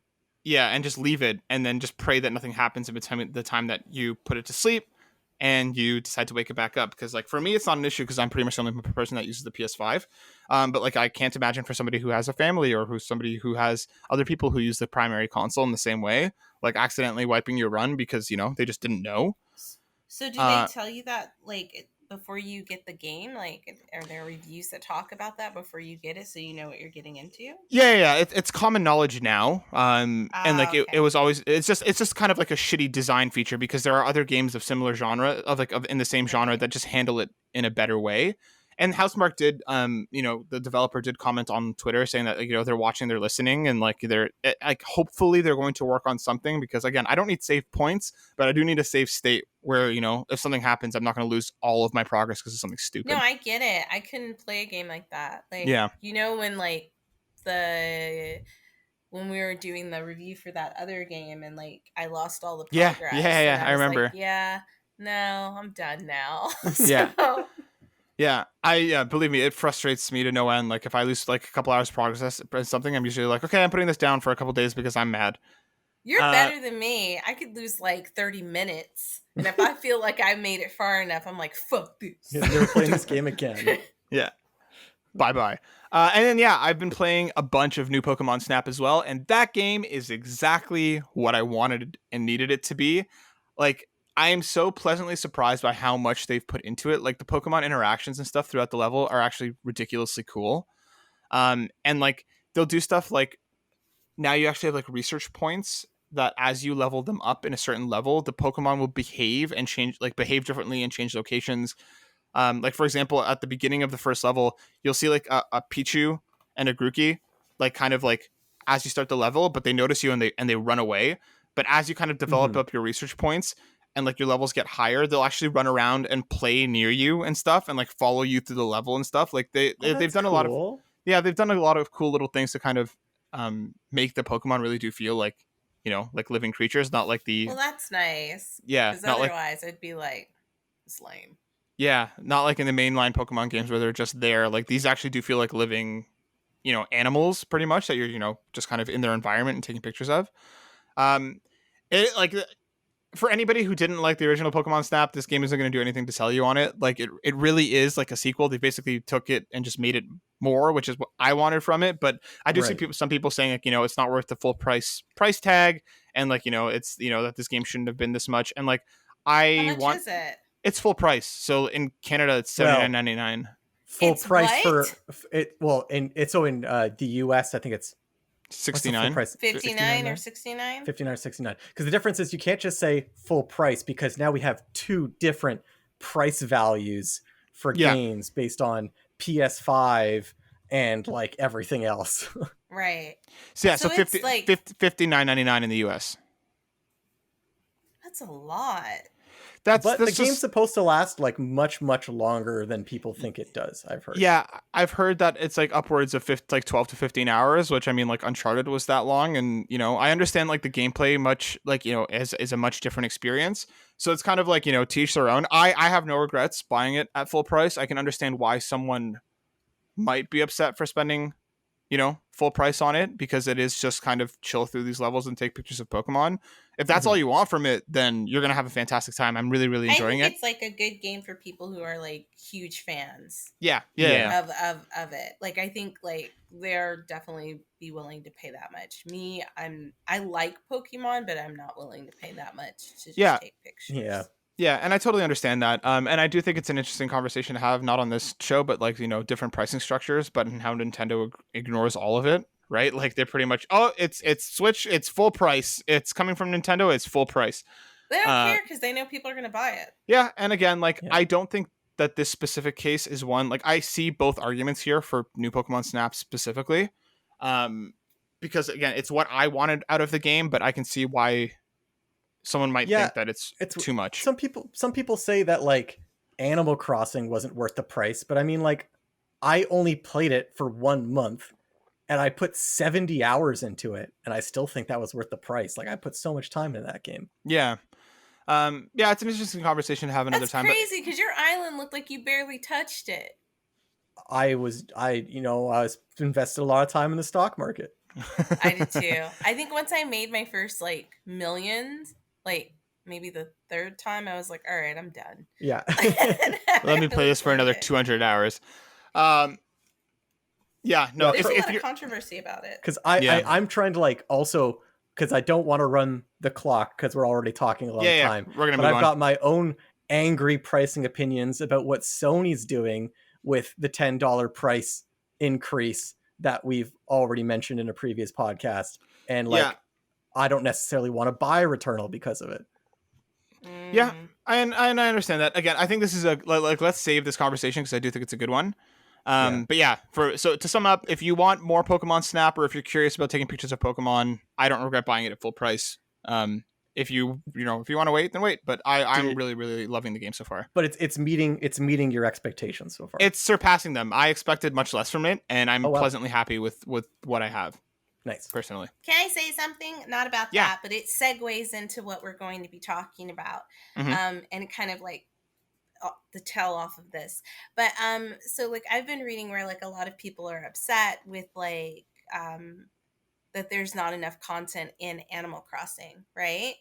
Yeah, and just leave it, and then just pray that nothing happens in between the time that you put it to sleep and you decide to wake it back up. Because like for me, it's not an issue because I'm pretty much the only person that uses the PS5. But like I can't imagine for somebody who has a family or who's somebody who has other people who use the primary console in the same way, like accidentally wiping your run because they just didn't know. So do they tell you that like before you get the game? Like, are there reviews that talk about that before you get it, so you know what you're getting into? Yeah. It's common knowledge now. And like it was always it's just kind of like a shitty design feature because there are other games of similar genre of in the same genre that just handle it in a better way. And Housemarque did, the developer did comment on Twitter saying that they're watching, they're listening, and like they're like hopefully they're going to work on something because again I don't need save points, but I do need a save state where if something happens I'm not going to lose all of my progress because of something stupid. No, I get it. I couldn't play a game like that. Like when like when we were doing the review for that other game and like I lost all the progress. Yeah, I remember. Like, no, I'm done now. Yeah, believe me, it frustrates me to no end. Like if I lose like a couple hours progress or something, I'm usually like, okay, I'm putting this down for a couple days because I'm mad. You're better than me. I could lose like 30 minutes. And if I feel like I made it far enough, I'm like, fuck this. You're never playing this game again. Yeah. Bye-bye. And then, I've been playing a bunch of new Pokemon Snap as well. And that game is exactly what I wanted and needed it to be. Like, I am so pleasantly surprised by how much they've put into it. Like, the Pokemon interactions and stuff throughout the level are actually ridiculously cool. And, like, they'll do stuff like, now you actually have, like, research points that as you level them up in a certain level, the Pokemon will behave differently and change locations. Like for example, at the beginning of the first level, you'll see like a Pichu and a Grookey, like kind of like as you start the level, but they notice you and they run away. But as you kind of develop up your research points and like your levels get higher, they'll actually run around and play near you and stuff and like follow you through the level and stuff. Like they've done a lot of they've done a lot of cool little things to kind of make the Pokemon really do feel like like living creatures, not like the. Well, that's nice. Yeah, because otherwise it'd be like it's lame. Yeah, not like in the mainline Pokemon games where they're just there. Like these actually do feel like living, animals pretty much that you're, just kind of in their environment and taking pictures of. Um, it like for anybody who didn't like the original Pokemon Snap, this game isn't going to do anything to sell you on it. Like it really is like a sequel. They basically took it and just made it more, which is what I wanted from it. But I do see some people saying like, it's not worth the full price tag, and like, it's that this game shouldn't have been this much. And like How much is it? It's full price. So in Canada, it's $79.99. Full It's price what? for it. Well, in the US, I think it's 69. 59 or 69? 59 or 69. Because the difference is you can't just say full price, because now we have two different price values for games based on PS5 and like everything else. Right. So yeah, So so it's like $59.99 in the US. that's a lot. But the game's supposed to last like much, much longer than people think it does, I've heard. Yeah, I've heard that it's like upwards of 12 to 15 hours, which I mean, like Uncharted was that long. And, I understand like the gameplay much like, is a much different experience. So it's kind of like, to each their own. I have no regrets buying it at full price. I can understand why someone might be upset for spending, full price on it, because it is just kind of chill through these levels and take pictures of Pokemon. If that's all you want from it, then you're going to have a fantastic time. I'm really, really enjoying it. It's like a good game for people who are like huge fans. Yeah. Of it. Like, I think like they're definitely be willing to pay that much. Me, I like Pokemon, but I'm not willing to pay that much to just take pictures. Yeah, and I totally understand that. And I do think it's an interesting conversation to have, not on this show, but like, different pricing structures, but in how Nintendo ignores all of it, right? Like they're pretty much, it's Switch, it's full price. It's coming from Nintendo, it's full price. They don't care because they know people are going to buy it. Yeah, and again, like I don't think that this specific case is one, like I see both arguments here for new Pokemon Snap specifically. Because again, it's what I wanted out of the game, but I can see why someone might think that it's too much. Some people say that like Animal Crossing wasn't worth the price, but I mean, like, I only played it for 1 month and I put 70 hours into it, and I still think that was worth the price. Like, I put so much time into that game. Yeah. It's an interesting conversation to have another time. That's crazy, because your island looked like you barely touched it. I invested a lot of time in the stock market. I did too. I think once I made my first like millions, like maybe the third time, I was like, all right, I'm done. Yeah. Let me play this for another 200 hours. Yeah, no. There's a lot of controversy about it. Because I'm trying to like also, because I don't want to run the clock because we're already talking a long time. We're gonna but move I've on. got my own angry pricing opinions about what Sony's doing with the $10 price increase that we've already mentioned in a previous podcast. And like, I don't necessarily want to buy Returnal because of it. Yeah, I understand that. Again, I think this is let's save this conversation because I do think it's a good one. But yeah, so to sum up, if you want more Pokemon Snap, or if you're curious about taking pictures of Pokemon, I don't regret buying it at full price. If you want to wait, then wait. But I'm really, really loving the game so far. But it's meeting your expectations so far. It's surpassing them. I expected much less from it, and I'm pleasantly happy with what I have. Nice. Personally. Can I say something? Not about that, but it segues into what we're going to be talking about. And it kind of like the tell off of this. But so like I've been reading where like a lot of people are upset with like that there's not enough content in Animal Crossing, right?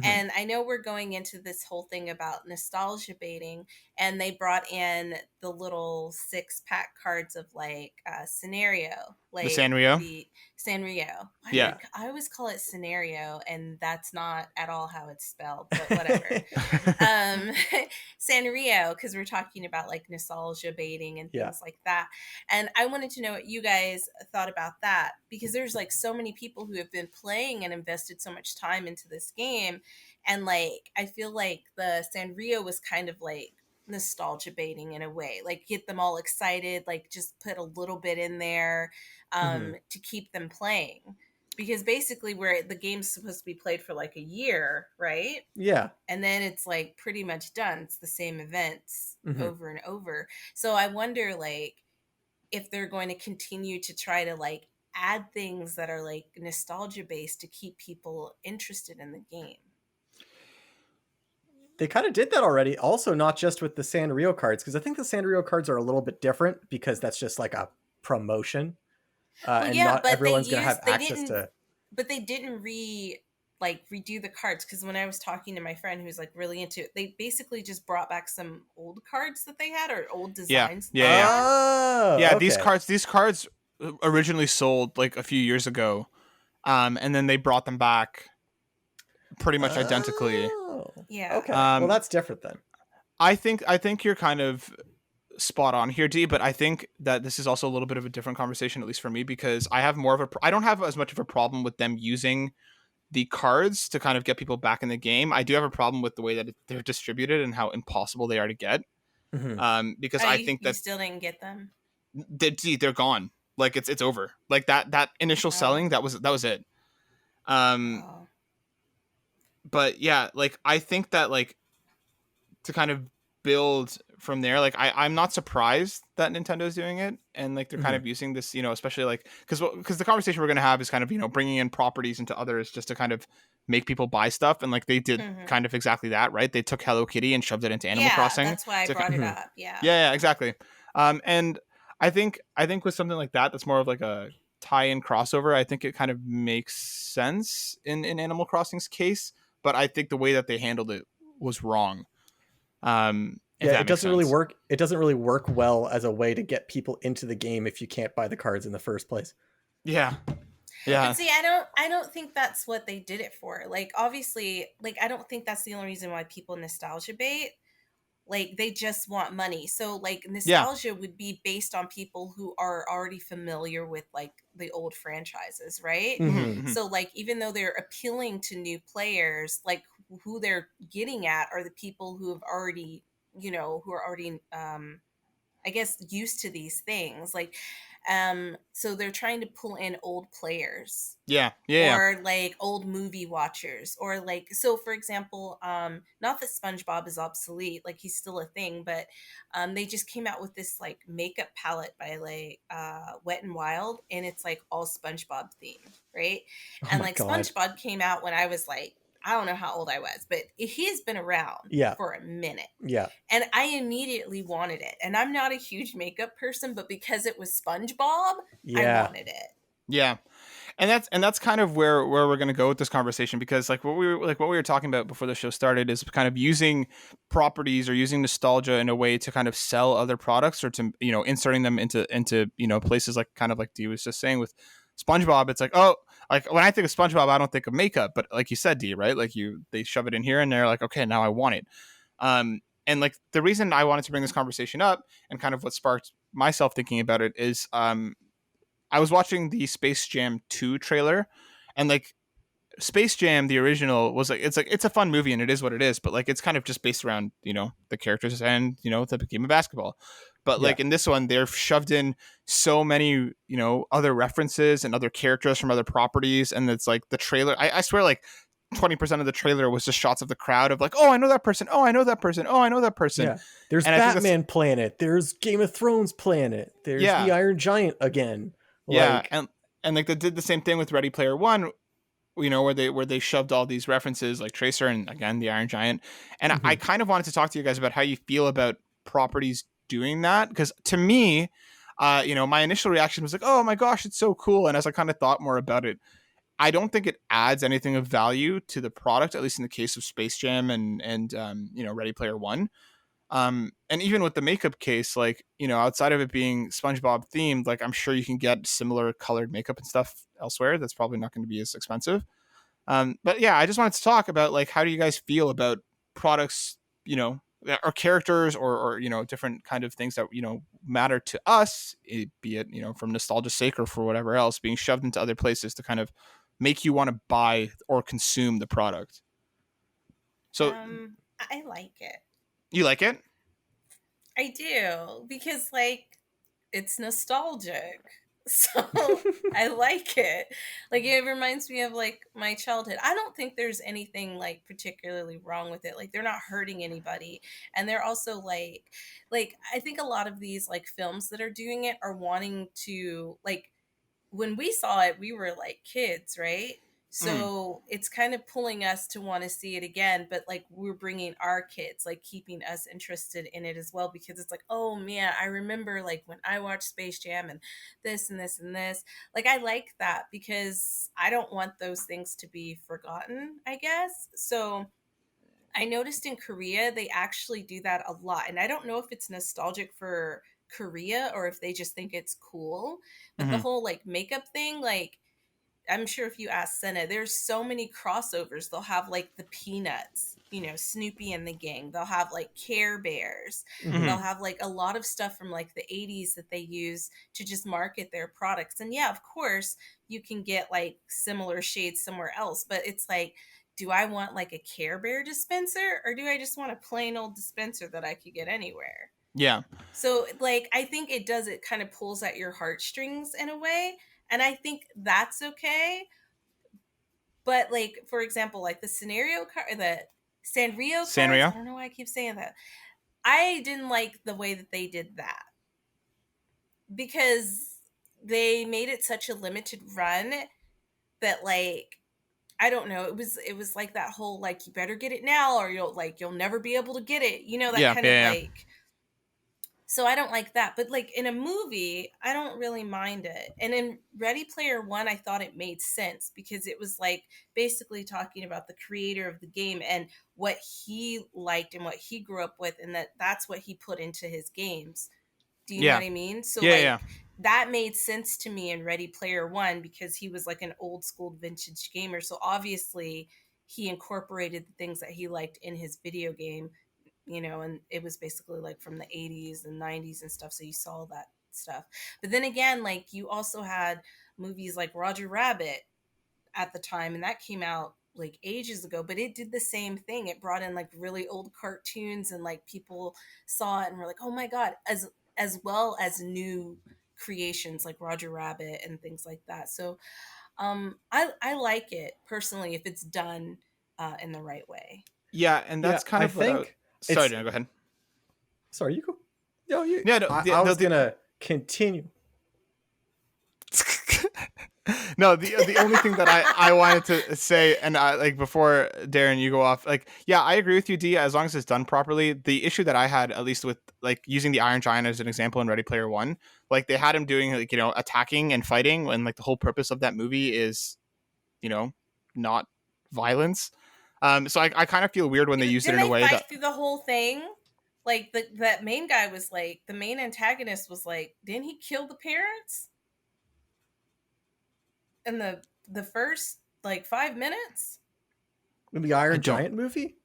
And I know we're going into this whole thing about nostalgia baiting, and they brought in the little 6-pack cards of like scenario, like the Sanrio. Sanrio. Yeah, I always call it scenario, and that's not at all how it's spelled, but whatever. Sanrio, because we're talking about like nostalgia baiting and things like that. And I wanted to know what you guys thought about that, because there's like so many people who have been playing and invested so much time into this game, and like I feel like the Sanrio was kind of like nostalgia baiting in a way, like get them all excited, like just put a little bit in there to keep them playing, because basically where the game's supposed to be played for like a year, right? Yeah. And then it's like pretty much done. It's the same events over and over. So I wonder like if they're going to continue to try to like add things that are like nostalgia based to keep people interested in the game. They kind of did that already. Also, not just with the Sanrio cards, because I think the Sanrio cards are a little bit different because that's just like a promotion, Well, and yeah, not but everyone's going to have they access didn't, to. but they didn't redo the cards, because when I was talking to my friend who's like really into it, they basically just brought back some old cards that they had, or old Yeah, designs that yeah, they yeah, had. Oh, yeah. okay. These cards originally sold like a few years ago, and then they brought them back pretty much identically. Oh, Yeah. okay. Well, Um, that's different then. I think you're kind of spot on here, D. But I think that this is also a little bit of a different conversation, at least for me, because I have more of a. I don't have as much of a problem with them using the cards to kind of get people back in the game. I do have a problem with the way that they're distributed and how impossible they are to get. Hmm. Because Oh, I you, think you that still didn't get them? they're gone. Like it's over. Like that initial Oh, selling, that was it. Um, oh. but yeah, like I think that like to kind of build from there, like I'm not surprised that Nintendo's doing it, and like they're kind Hmm. of using this, especially like because the conversation we're gonna have is kind of bringing in properties into others just to kind of make people buy stuff, and like they did Hmm. kind of exactly that, right? They took Hello Kitty and shoved it into Animal Yeah, Crossing that's why I to brought it Hmm. up. Yeah. yeah, exactly. And I think with something like that, that's more of like a tie-in crossover. I think it kind of makes sense in Animal Crossing's case, but I think the way that they handled it was wrong. If Yeah, that makes sense. It doesn't really work well as a way to get people into the game if you can't buy the cards in the first place. Yeah, But yeah, see, I don't think that's what they did it for. Like, obviously, like, I don't think that's the only reason why people nostalgia bait. Like, they just want money. So like, yeah. nostalgia would be based on people who are already familiar with like the old franchises, right? Hmm, Hmm. hmm. So like, even though they're appealing to new players, like who they're getting at are the people who have already, who are already I guess used to these things. Like, so they're trying to pull in old players, Yeah, yeah, yeah. or like old movie watchers, or like, so for example, not that SpongeBob is obsolete, like he's still a thing, but they just came out with this like makeup palette by like Wet and Wild, and it's like all SpongeBob themed, right? Oh And my like, god. SpongeBob came out when I was like, I don't know how old I was, but he has been around Yeah. for a minute. Yeah. And I immediately wanted it. And I'm not a huge makeup person, but because it was SpongeBob, I Yeah. wanted it. Yeah. And that's kind of where we're going to go with this conversation, because like what we were talking about before the show started is kind of using properties or using nostalgia in a way to kind of sell other products, or to inserting them into places, like kind of like Dee was just saying with SpongeBob. It's like, oh, like when I think of SpongeBob, I don't think of makeup, but like you said, Dee, right? Like they shove it in here and they're like, okay, now I want it. And like the reason I wanted to bring this conversation up, and kind of what sparked myself thinking about it, is I was watching the Space Jam 2 trailer, and like Space Jam the original was it's a fun movie and it is what it is, but like it's kind of just based around, the characters and, the game of basketball. But Yeah. like in this one, they're shoved in so many, other references and other characters from other properties, and it's like the trailer, I swear, like 20% of the trailer was just shots of the crowd of like, oh, I know that person, oh, I know that person, oh, I know that person. Yeah. There's And I think that's Batman Planet. There's Game of Thrones Planet. There's yeah. the Iron Giant again. Yeah, Like, and like they did the same thing with Ready Player One, where they shoved all these references like Tracer and again the Iron Giant. And I mhm. kind of wanted to talk to you guys about how you feel about properties doing that, because to me, my initial reaction was like, oh my gosh, it's so cool. And as I kind of thought more about it, I don't think it adds anything of value to the product, at least in the case of Space Jam and Ready Player One. And even with the makeup case, like, outside of it being SpongeBob themed, like I'm sure you can get similar colored makeup and stuff elsewhere. That's probably not going to be as expensive. But yeah, I just wanted to talk about like, how do you guys feel about products, or characters, or different kind of things that, matter to us, be it, from nostalgia's sake or for whatever else, being shoved into other places to kind of make you want to buy or consume the product. So I like it. you like it? I do, because like, it's nostalgic. So I like it. Like, it reminds me of like my childhood. I don't think there's anything like particularly wrong with it. Like, they're not hurting anybody. And they're also like I think a lot of these like films that are doing it are wanting to, like, when we saw it, we were like kids, right? So it's kind of pulling us to want to see it again, but like we're bringing our kids, like keeping us interested in it as well, because it's like, oh man, I remember like when I watched Space Jam and this and this and this. Like I like that because I don't want those things to be forgotten, I guess. So I noticed in Korea they actually do that a lot. And I don't know if it's nostalgic for Korea or if they just think it's cool. But the Mhm. whole like makeup thing, like I'm sure if you ask Senna, there's so many crossovers. They'll have like the Peanuts, Snoopy and the gang. They'll have like Care Bears. They'll Mhm. have like a lot of stuff from like the 80s that they use to just market their products. And yeah, of course, you can get like similar shades somewhere else, but it's like, do I want like a Care Bear dispenser or do I just want a plain old dispenser that I could get anywhere? Yeah. So, like, I think it kind of pulls at your heartstrings in a way. And I think that's okay. But, like, for example, like the scenario card, the Sanrio cards, I Sanrio. don't know why I keep saying that. I didn't like the way that they did that because they made it such a limited run that, like, I don't know. It was like that whole like you better get it now or you'll never be able to get it. That Yeah. kind of Yeah. like. So I don't like that. But like in a movie, I don't really mind it. And in Ready Player One, I thought it made sense because it was like basically talking about the creator of the game and what he liked and what he grew up with, and that's what he put into his games. Do you know Yeah. what I mean? So Yeah. Yeah. like that made sense to me in Ready Player One because he was like an old school vintage gamer. So obviously he incorporated the things that he liked in his video game, and it was basically like from the 80s and 90s and stuff. So you saw that stuff. But then again, like you also had movies like Roger Rabbit at the time, and that came out like ages ago, but it did the same thing. It brought in like really old cartoons and like people saw it and were like, oh my God, as well as new creations like Roger Rabbit and things like that. So I like it personally if it's done in the right way. Yeah. And Yeah, that's kind I of what I. think Sorry, it's Dan, go ahead. sorry, you go. No, you. Yeah. No. I was gonna continue. No, the only thing that I wanted to say, and like before Darren, you go off, like, yeah, I agree with you, D. As long as it's done properly. The issue that I had, at least with like using the Iron Giant as an example in Ready Player One, like they had him doing like attacking and fighting, and like the whole purpose of that movie is not violence. So I kind of feel weird when they Dude, use it didn't in a they way fight that. through the whole thing? Like that main guy was like the main antagonist was like, didn't he kill the parents in the first like 5 minutes? In the I Iron don't. Giant movie?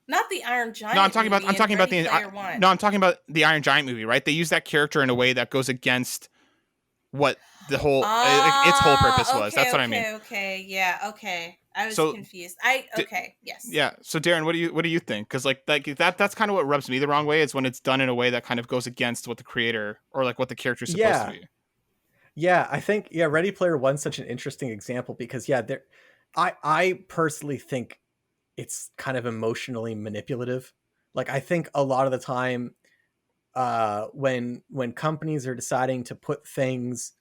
Not the Iron No, I'm Giant talking about. movie I'm in talking about Ready the. Player No, One. I'm talking about the Iron Giant movie, right? They use that character in a way that goes against what the whole like its whole purpose was. Okay, That's what I mean. okay, yeah, okay. I was So confused. d- Okay, yes. yeah. So Darren, what do you think? Because like that's kind of what rubs me the wrong way is when it's done in a way that kind of goes against what the creator or like what the character is supposed to Yeah. be. Yeah, I think Ready Player One's such an interesting example because there I personally think it's kind of emotionally manipulative. Like I think a lot of the time when companies are deciding to put things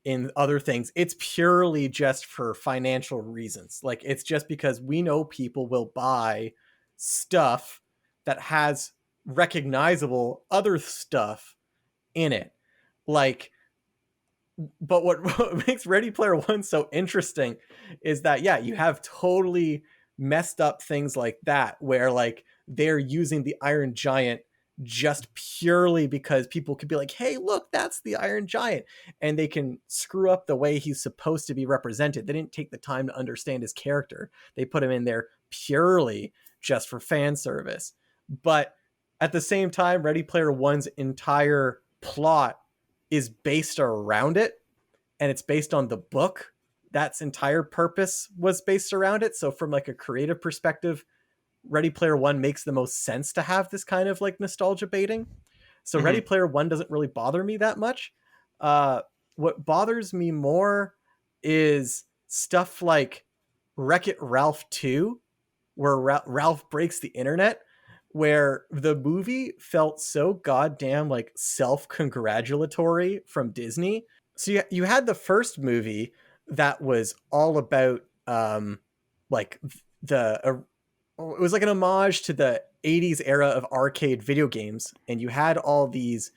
in other things, it's purely just for financial reasons. Like it's just because we know people will buy stuff that has recognizable other stuff in it. Like but what makes Ready Player One so interesting is that you have totally messed up things like that where like they're using the Iron Giant just purely because people could be like, hey, look, that's the Iron Giant, and they can screw up the way he's supposed to be represented. They didn't take the time to understand his character. They put him in there purely just for fan service. But at the same time, Ready Player One's entire plot is based around it, and it's based on the book. That's entire purpose was based around it. So from like a creative perspective, Ready Player One makes the most sense to have this kind of like nostalgia baiting. So Mm-hmm. Ready Player One doesn't really bother me that much. What bothers me more is stuff like Wreck-It Ralph 2, where Ralph breaks the internet, where the movie felt so goddamn like self-congratulatory from Disney. So you had the first movie that was all about like it was like an homage to the 80s era of arcade video games, and you had all these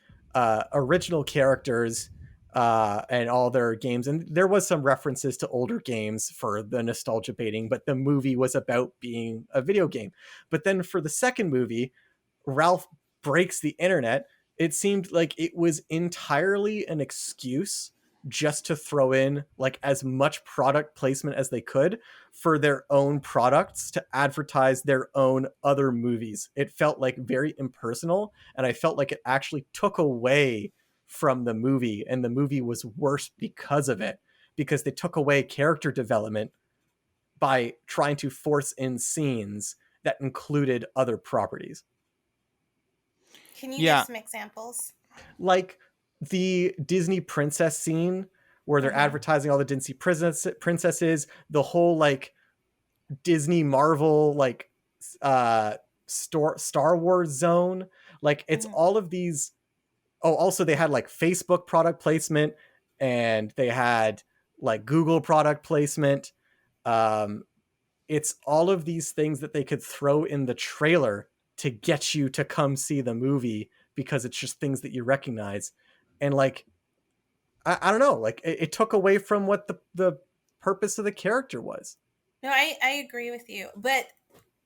original characters and all their games, and there was some references to older games for the nostalgia baiting, but the movie was about being a video game. But then for the second movie, Ralph breaks the internet. It seemed like it was entirely an excuse just to throw in like as much product placement as they could for their own products to advertise their own other movies. It felt like very impersonal, and I felt like it actually took away from the movie, and the movie was worse because of it, because they took away character development by trying to force in scenes that included other properties. Can you give some examples? Like the Disney princess scene where they're advertising all the Disney princesses, the whole like Disney Marvel like Star Wars zone. Like it's all of these. Oh, also they had like Facebook product placement, and they had like Google product placement. It's all of these things that they could throw in the trailer to get you to come see the movie, because it's just things that you recognize. And like, I don't know, like it took away from what the purpose of the character was. No, I agree with you. But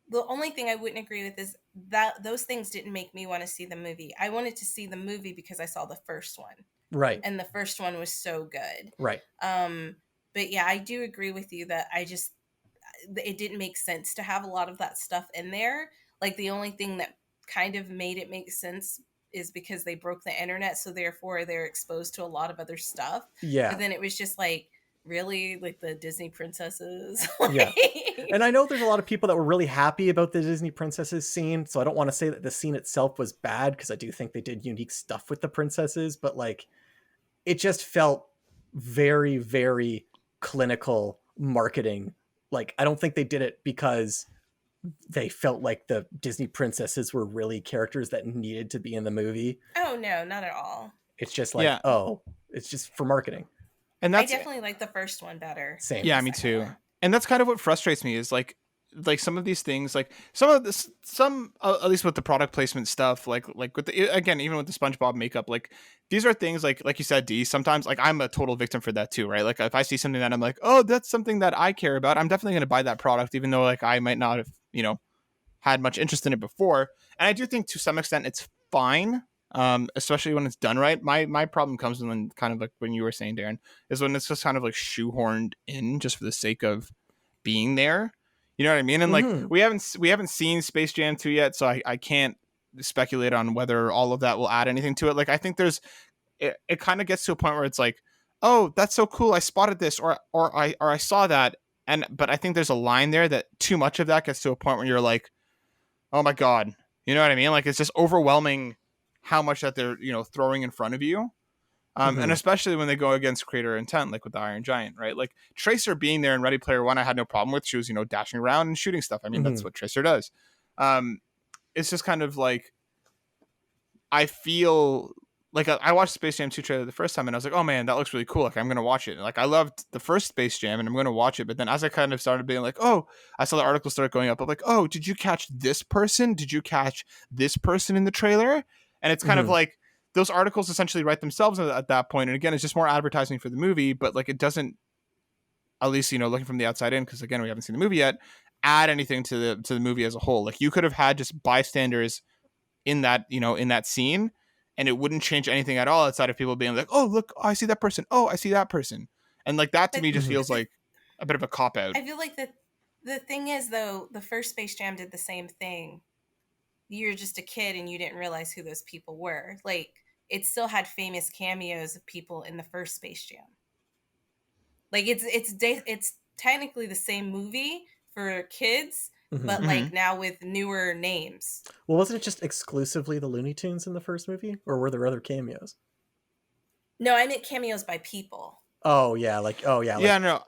the only thing I wouldn't agree with is that those things didn't make me want to see the movie. I wanted to see the movie because I saw the first one. Right. And the first one was so good. Right. But yeah, I do agree with you that it didn't make sense to have a lot of that stuff in there. Like the only thing that kind of made it make sense is because they broke the internet, so therefore they're exposed to a lot of other stuff. Yeah. But then it was just like, really, like the Disney princesses. Yeah. And I know there's a lot of people that were really happy about the Disney princesses scene, so I don't want to say that the scene itself was bad, because I do think they did unique stuff with the princesses, but like it just felt very, very clinical marketing. Like I don't think they did it because they felt like the Disney princesses were really characters that needed to be in the movie. Oh no, not at all. It's just like, it's just for marketing. And I definitely like the first one better. Same. Yeah, me too. And that's kind of what frustrates me is like some of these things, like some at least with the product placement stuff, like with the, again, even with the SpongeBob makeup, like these are things like you said, D, sometimes like I'm a total victim for that too, right? Like if I see something that I'm like, oh, that's something that I care about, I'm definitely going to buy that product, even though like I might not have, had much interest in it before. And I do think to some extent it's fine. Especially when it's done right. My problem comes when kind of like when you were saying, Darren, is when it's just kind of like shoehorned in just for the sake of being there. You know what I mean? And like we haven't seen Space Jam 2 yet, so I can't speculate on whether all of that will add anything to it. Like I think it kind of gets to a point where it's like, oh, that's so cool, I spotted this, or I saw that, but I think there's a line there that too much of that gets to a point where you're like, oh my god, you know what I mean? Like it's just overwhelming how much that they're throwing in front of you. And especially when they go against creator intent, like with the Iron Giant, right? Like Tracer being there in Ready Player One, I had no problem with. She was, dashing around and shooting stuff. I mean, that's what Tracer does. It's just kind of like, I feel like I watched Space Jam 2 trailer the first time and I was like, oh man, that looks really cool. Like I'm going to watch it. Like I loved the first Space Jam and I'm going to watch it. But then as I kind of started being like, oh, I saw the article start going up. I'm like, oh, did you catch this person? Did you catch this person in the trailer? And it's kind of like, those articles essentially write themselves at that point. And again, it's just more advertising for the movie, but like it doesn't, at least, looking from the outside in, because again, we haven't seen the movie yet, add anything to the movie as a whole. Like you could have had just bystanders in that, in that scene, and it wouldn't change anything at all outside of people being like, oh, look, I see that person. Oh, I see that person. And like that to me just feels like a bit of a cop out. I feel like the thing is though, the first Space Jam did the same thing. You're just a kid and you didn't realize who those people were. Like it still had famous cameos of people in the first Space Jam. Like it's technically the same movie for kids, but like now with newer names. Well, wasn't it just exclusively the Looney Tunes in the first movie, or were there other cameos? No, I meant cameos by people. Oh yeah, no.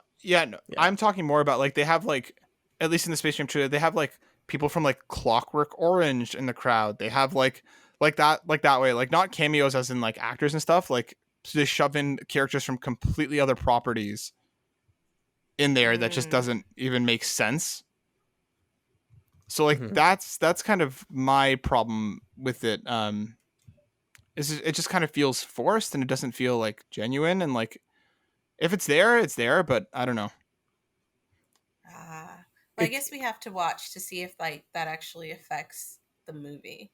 I'm talking more about like they have like, at least in the Space Jam trailer, they have like people from like Clockwork Orange in the crowd. They have like that way, like not cameos as in like actors and stuff. Like so they shove in characters from completely other properties in there that just doesn't even make sense. So like that's kind of my problem with it. It just kind of feels forced and it doesn't feel like genuine, and like if it's there, it's there, but I don't know. Well, I guess we have to watch to see if like that actually affects the movie.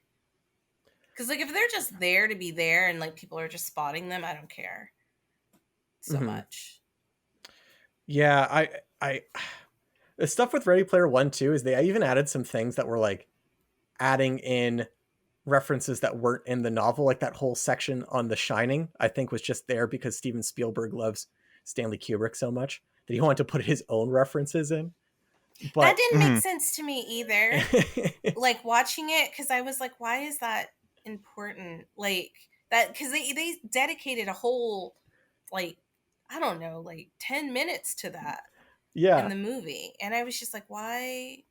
Because like if they're just there to be there and like people are just spotting them, I don't care so much. Yeah, I the stuff with Ready Player One too is they even added some things that were like adding in references that weren't in the novel, like that whole section on The Shining, I think was just there because Steven Spielberg loves Stanley Kubrick so much that he wanted to put his own references in. But that didn't make sense to me either. Like watching it, because I was like, why is that important? Like that, because they dedicated a whole, like, I don't know, like 10 minutes to that in the movie. And I was just like, why?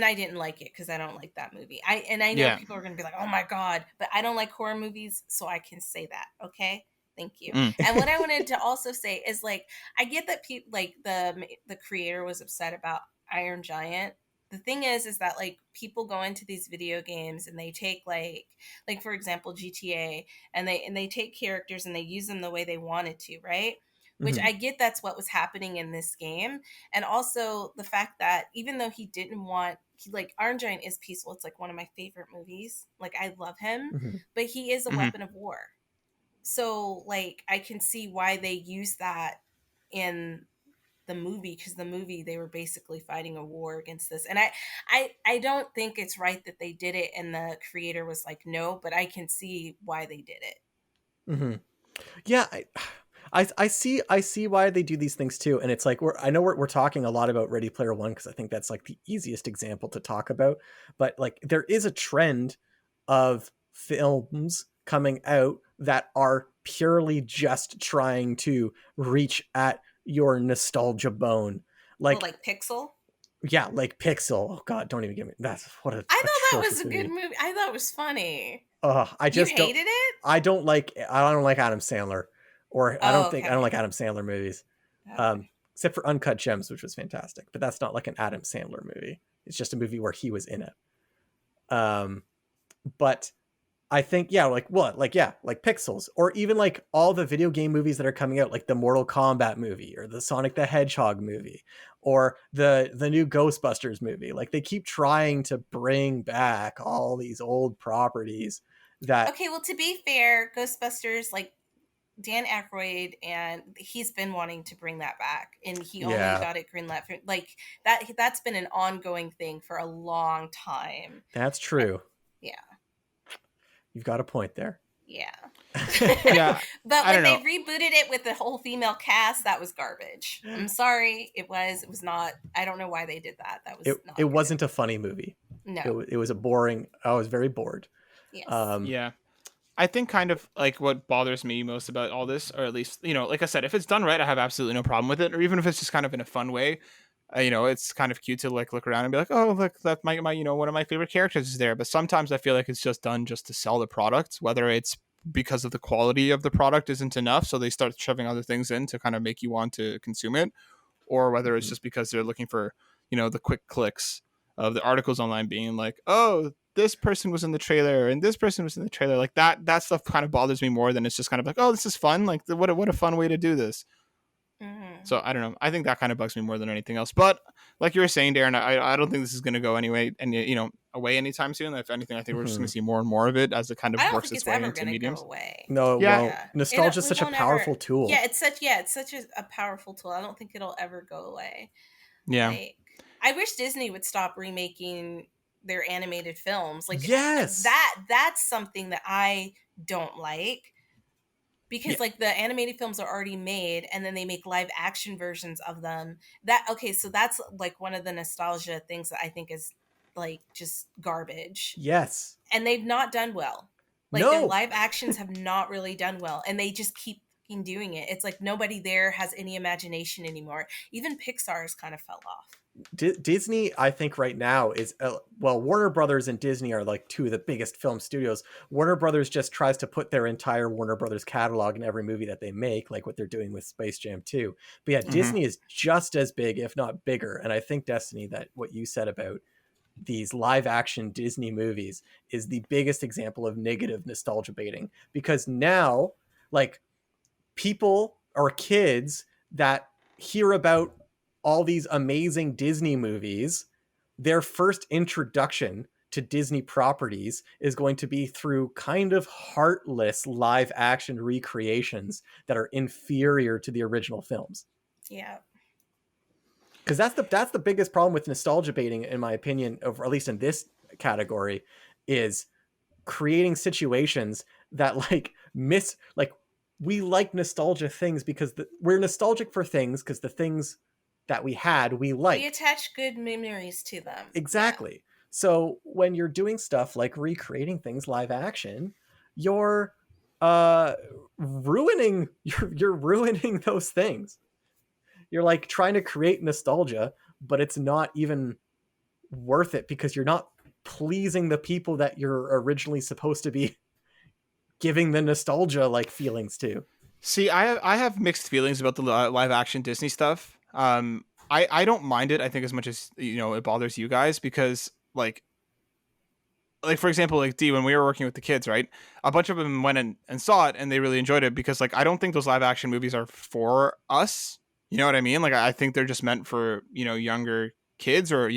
I didn't like it because I don't like that movie. I know people are going to be like, oh my God, but I don't like horror movies, so I can say that. Okay. Thank you. And what I wanted to also say is like, I get that people like the creator was upset about Iron Giant. The thing is that like people go into these video games and they take like for example, GTA, and they take characters and they use them the way they wanted to, right? Which I get that's what was happening in this game. And also the fact that even though he didn't want, like Iron Giant is peaceful. It's like one of my favorite movies. Like I love him, but he is a weapon of war. So like I can see why they use that in the movie, because the movie they were basically fighting a war against this. And I don't think it's right that they did it and the creator was like no, but I can see why they did it. Yeah, I see why they do these things too, and it's like we're talking a lot about Ready Player One because I think that's like the easiest example to talk about. But like there is a trend of films coming out that are purely just trying to reach at your nostalgia bone, like Pixel. Yeah, like Pixel. Oh God, don't even give me that's what a. I thought that was a good movie. I thought it was funny. I just you hated it. I don't like Adam Sandler, or I don't like Adam Sandler movies. Okay. Except for Uncut Gems, which was fantastic, but that's not like an Adam Sandler movie. It's just a movie where he was in it. But I think like Pixels, or even like all the video game movies that are coming out, like the Mortal Kombat movie or the Sonic the Hedgehog movie or the new Ghostbusters movie. Like they keep trying to bring back all these old properties that. Okay, well, to be fair, Ghostbusters, like Dan Aykroyd, and he's been wanting to bring that back, and he only got it greenlit for like that. That's been an ongoing thing for a long time. That's true. Yeah. You've got a point there. Yeah. Yeah. But when they rebooted it with the whole female cast, that was garbage. I'm sorry. It was not. I don't know why they did that. That was not. It wasn't a funny movie. No. It was a boring. I was very bored. Yes. Yeah. I think kind of like what bothers me most about all this, or at least, like I said, if it's done right, I have absolutely no problem with it. Or even if it's just kind of in a fun way, it's kind of cute to like look around and be like, oh, look, that my one of my favorite characters is there. But sometimes I feel like it's just done just to sell the product, whether it's because of the quality of the product isn't enough, so they start shoving other things in to kind of make you want to consume it, or whether it's just because they're looking for, the quick clicks of the articles online being like, oh, this person was in the trailer and this person was in the trailer. Like that stuff kind of bothers me more than it's just kind of like, oh, this is fun. Like what a fun way to do this. So I don't know. I think that kind of bugs me more than anything else. But like you were saying, Darren, I don't think this is going to go anyway and away anytime soon. If anything, I think we're just going to see more and more of it as it kind of works its way into mediums. No, nostalgia is such a powerful tool. Yeah, it's such a powerful tool. I don't think it'll ever go away. Yeah. I wish Disney would stop remaking their animated films. Like yes, that's something that I don't like. Because like the animated films are already made and then they make live action versions of them. So that's like one of the nostalgia things that I think is like just garbage. Yes. And they've not done well. Like their live actions have not really done well. And they just keep doing it. It's like nobody there has any imagination anymore. Even Pixar's kind of fell off. Disney, I think right now is well, Warner Brothers and Disney are like two of the biggest film studios. Warner Brothers just tries to put their entire Warner Brothers catalog in every movie that they make, like what they're doing with Space Jam 2. But yeah, Hmm. Disney is just as big, if not bigger. And I think, Destiny, that what you said about these live action Disney movies is the biggest example of negative nostalgia baiting, because now, like, people or kids that hear about all these amazing Disney movies, their first introduction to Disney properties is going to be through kind of heartless live action recreations that are inferior to the original films. Yeah. Because that's the biggest problem with nostalgia baiting, in my opinion, or at least in this category, is creating situations that like we like nostalgia things because we're nostalgic for things because the things that we had we We liked. attach good memories to them. Exactly. So when you're doing stuff like recreating things live action, you're uh ruining you're ruining those things. You're like trying to create nostalgia, but it's not even worth it because you're not pleasing the people that you're originally supposed to be giving the nostalgia like feelings to. See, I have mixed feelings about the live action Disney stuff. I don't mind it. I think as much as it bothers you guys because like for example, like D, when we were working with the kids, right? A bunch of them went and saw it and they really enjoyed it because like I don't think those live action movies are for us. You know what I mean? Like I think they're just meant for younger kids or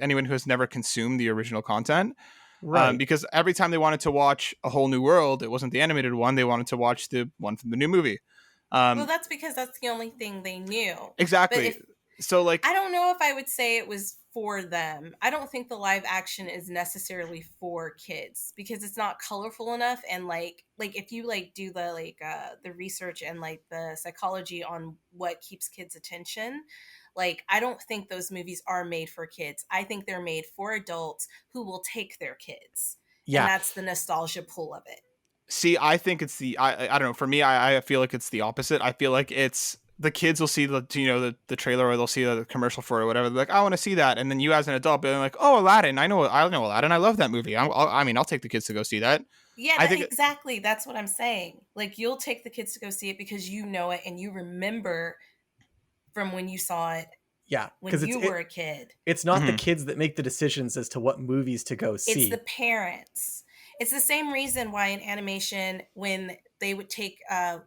anyone who has never consumed the original content. Right. Because every time they wanted to watch A Whole New World, it wasn't the animated one. They wanted to watch the one from the new movie. Well, Um, that's because that's the only thing they knew. But exactly. if So like, I don't know if I would say it was for them. I don't think the live action is necessarily for kids because it's not colorful enough and like if you like do the research and like the psychology on what keeps kids' attention, like I don't think those movies are made for kids. I think they're made for adults who will take their kids. And Yeah. that's the nostalgia pull of it. see, I think it's I don't know. For me, I feel like it's the opposite. I feel like it's the kids will see the trailer or they'll see the commercial for it or whatever. They're like, I want to see that, and then you as an adult being like, oh, Aladdin, I know Aladdin, I love that movie. I mean, I'll take the kids to go see that. Yeah, I think exactly. That's what I'm saying. Like you'll take the kids to go see it because you know it and you remember from when you saw it Yeah, when because you were a kid. it's not the Mhm. kids that make the decisions as to what movies to go It's see. the parents. It's the same reason why in animation when they would take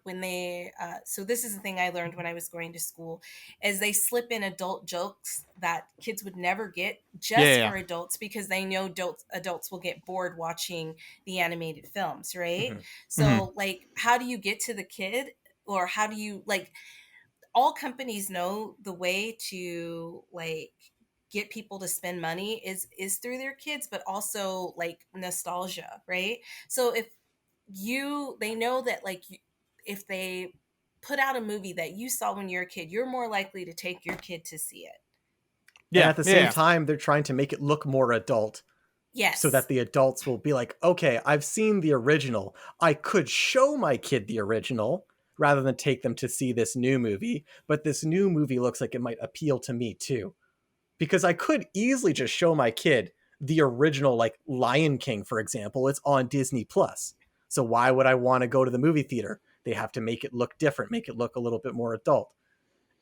when they so this is the thing I learned when I was going to school is they slip in adult jokes that kids would never get Yeah, yeah, just yeah. for adults because they know adults will get bored watching the animated films, right? Mhm. Mhm. So like how do you get to the kid or how do you like all companies know the way to like get people to spend money is through their kids but also like nostalgia, right? So if you they know that if they put out a movie that you saw when you're a kid you're more likely to take your kid to see it. And Yeah, at the yeah, same yeah. time, they're trying to make it look more adult so that Yes. the adults will be like, okay, I've seen the original. I could show my kid the original rather than take them to see this new movie, but this new movie looks like it might appeal to me too. Because I could easily just show my kid the original, like Lion King, for example. It's on Disney Plus. So why would I want to go to the movie theater? They have to make it look different, make it look a little bit more adult.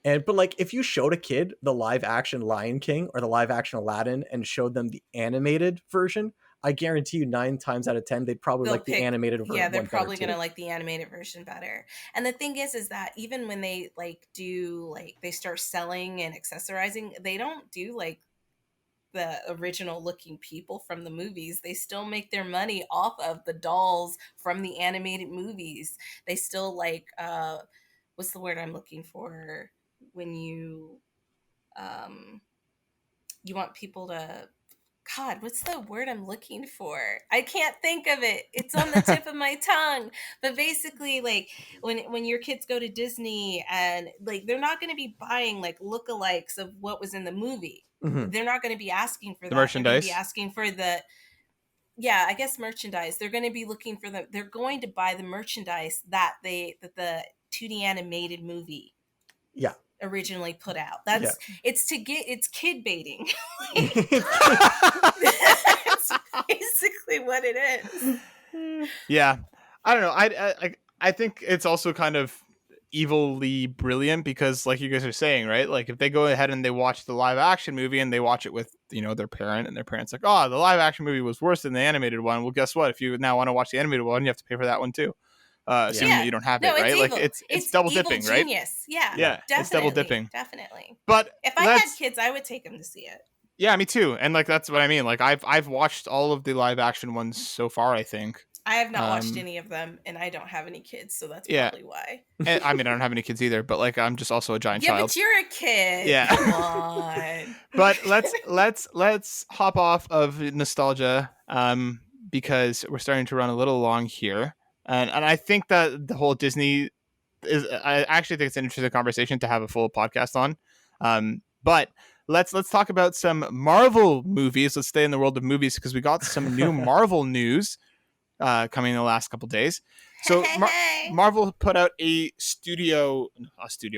And but like if you showed a kid the live action Lion King or the live action Aladdin and showed them the animated version, I guarantee you 9 times out of 10 they'd probably They'll like the pick animated yeah they're one better probably too. gonna like the animated version better. And the thing is that even when they like do like they start selling and accessorizing they don't do like the original looking people from the movies. They still make their money off of the dolls from the animated movies. They still like what's the word I'm looking for when um you want people to God, what's the word I'm looking for? I can't think of it. It's on the tip of my tongue. But basically, like when your kids go to Disney and like they're not going to be buying like lookalikes of what was in the movie. Mm-hmm. They're not going to be asking for The that. They're going to be merchandise. asking for the yeah, I guess merchandise. They're going to be looking for the. They're going to buy the merchandise that the 2D animated movie Yeah. originally put out. That's it's kid baiting. That's basically what it is. Yeah, I don't know. I think it's also kind of evilly brilliant because, like you guys are saying, right? Like if they go ahead and they watch the live action movie and they watch it with their parent, and their parent's like, oh, the live action movie was worse than the animated one. Well, guess what? If you now want to watch the animated one, you have to pay for that one too. Assuming that you don't have it, right? Evil. Like it's double evil dipping, genius. right? Yeah, Yeah, definitely, it's double dipping. Definitely. But if I had kids, I would take them to see it. Yeah, me too. And like that's what I mean. Like I've watched all of the live action ones so far, I think. I have not watched any of them, and I don't have any kids, so that's probably why. And, I mean, I don't have any kids either, but like I'm just also a giant child. Yeah, but you're a kid. Yeah. Come on. But let's hop off of nostalgia, because we're starting to run a little long here, and I think that the whole Disney I actually think it's an interesting conversation to have a full podcast on. But let's talk about some Marvel movies. Let's stay in the world of movies because we got some new Marvel news coming in the last couple days. So Marvel put out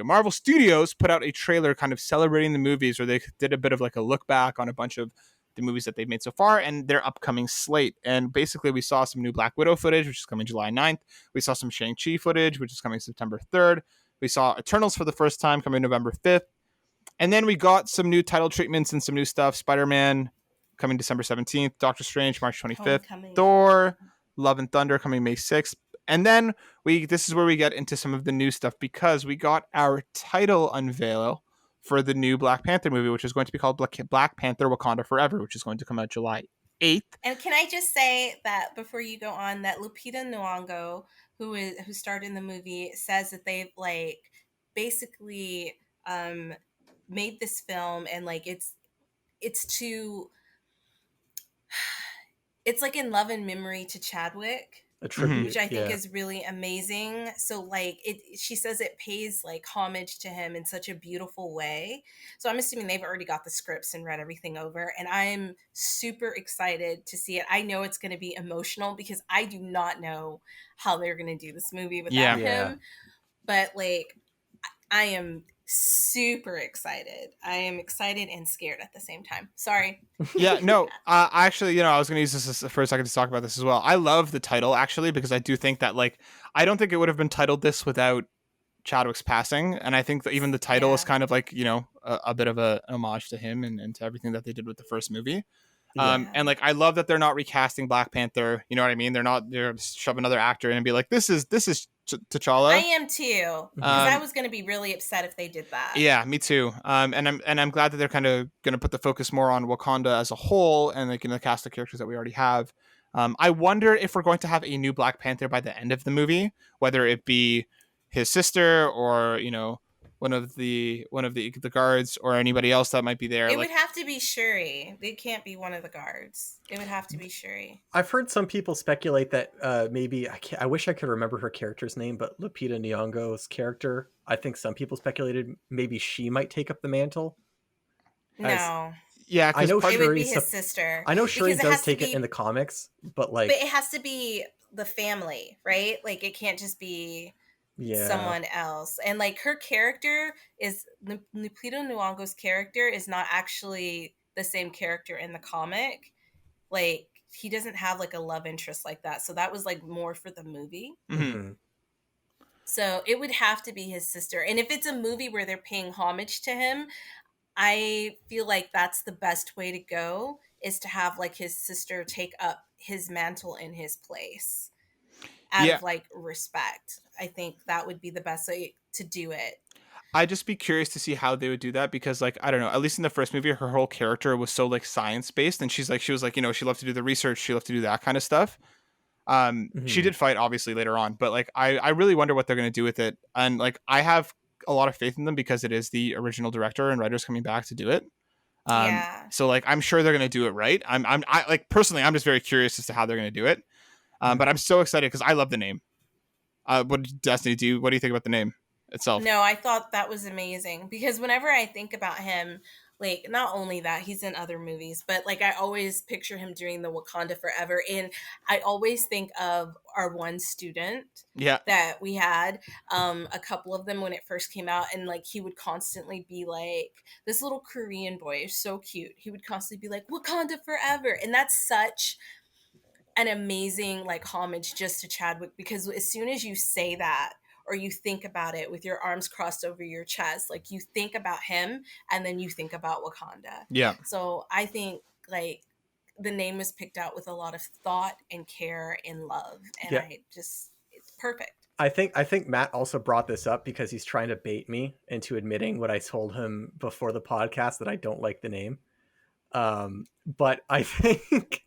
Marvel Studios put out a trailer kind of celebrating the movies, where they did a bit of like a look back on a bunch of the movies that they've made so far and their upcoming slate. And basically we saw some new Black Widow footage, which is coming July 9th. We saw some Shang-Chi footage, which is coming September 3rd. We saw Eternals for the first time coming November 5th. And then we got some new title treatments and some new stuff. Spider-Man coming December 17th. Doctor Strange March 25th. Thor, Love and Thunder coming May 6th. And then this is where we get into some of the new stuff, because we got our title unveil for the new Black Panther movie, which is going to be called Black Panther Wakanda Forever, which is going to come out July 8th. And can I just say that before you go on, that Lupita Nyong'o, who starred in the movie, says that they've like basically made this film, and like it's like in love and memory to Chadwick. A tribute, which I think is really amazing. So like she says it pays like homage to him in such a beautiful way. So I'm assuming they've already got the scripts and read everything over, and I'm super excited to see it. I know it's going to be emotional because I do not know how they're going to do this movie without him. But like I am super excited. I am excited and scared at the same time. Sorry. Yeah, no, actually, I was going to use this for a second to talk about this as well. I love the title, actually, because I do think that, like, I don't think it would have been titled this without Chadwick's passing. And I think that even the title is kind of like, a bit of an homage to him and to everything that they did with the first movie. And like, I love that they're not recasting Black Panther. You know what I mean? They're shove another actor in and be like, this is T'Challa. I am too, because I was going to be really upset if they did that. Yeah, me too. And I'm glad that they're kind of going to put the focus more on Wakanda as a whole, and they can cast the characters that we already have. I wonder if we're going to have a new Black Panther by the end of the movie, whether it be his sister or one of the guards or anybody else that might be there. It would have to be Shuri. They can't be one of the guards. It would have to be Shuri. I've heard some people speculate that maybe I wish I could remember her character's name, but Lupita Nyong'o's character, I think some people speculated maybe she might take up the mantle. No. Yeah, I know it would be his sister. I know Shuri does take it in the comics, but it has to be the family, right? Like it can't just be someone else. And like her character is Lupita Nyong'o's character is not actually the same character in the comic. Like he doesn't have like a love interest like that. So that was like more for the movie. Mm-hmm. So it would have to be his sister. And if it's a movie where they're paying homage to him, I feel like that's the best way to go, is to have like his sister take up his mantle in his place out of like respect. I think that would be the best way to do it. I'd just be curious to see how they would do that, because like, I don't know, at least in the first movie, her whole character was so like science based, and she was like, she loved to do the research. She loved to do that kind of stuff. She did fight obviously later on, but like, I really wonder what they're going to do with it. And like, I have a lot of faith in them because it is the original director and writers coming back to do it. So like, I'm sure they're going to do it right. I like personally, I'm just very curious as to how they're going to do it. But I'm so excited because I love the name. What did Destiny do? What do you think about the name itself? No, I thought that was amazing, because whenever I think about him, like not only that, he's in other movies, but like I always picture him doing the Wakanda Forever, and I always think of our one student Yeah. that we had, a couple of them when it first came out, and like he would constantly be like, this little Korean boy is so cute, he would constantly be like Wakanda Forever, and that's such an amazing like homage just to Chadwick, because as soon as you say that or you think about it with your arms crossed over your chest, like you think about him and then you think about Wakanda. Yeah. So I think like the name was picked out with a lot of thought and care and love, and Yeah. it's perfect. I think Matt also brought this up because he's trying to bait me into admitting what I told him before the podcast, that I don't like the name. But I think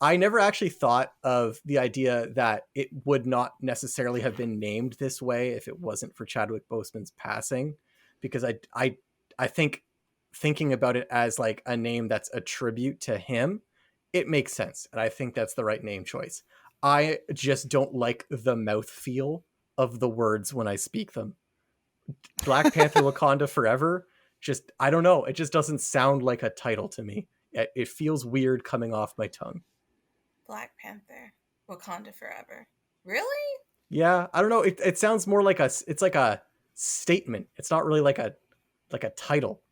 I never actually thought of the idea that it would not necessarily have been named this way if it wasn't for Chadwick Boseman's passing, because I think thinking about it as like a name that's a tribute to him, it makes sense, and I think that's the right name choice. I just don't like the mouthfeel of the words when I speak them. Black Panther Wakanda Forever, just, I don't know, it just doesn't sound like a title to me. It feels weird coming off my tongue. Black Panther, Wakanda Forever. Really? Yeah, I don't know. It sounds more like it's like a statement. It's not really like a title.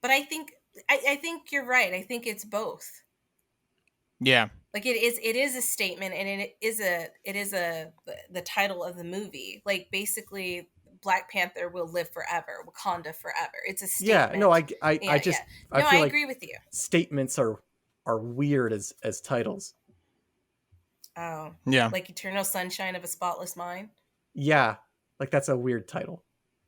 But I think you're right. I think it's both. Yeah. Like it is a statement, and it is the title of the movie. Like basically, Black Panther will live forever, Wakanda forever. It's a statement. Yeah, no, I Yeah, just yeah. No, I feel I like agree with you. statements are weird as titles. Oh, Yeah. like Eternal Sunshine of a Spotless Mind. Yeah, like that's a weird title.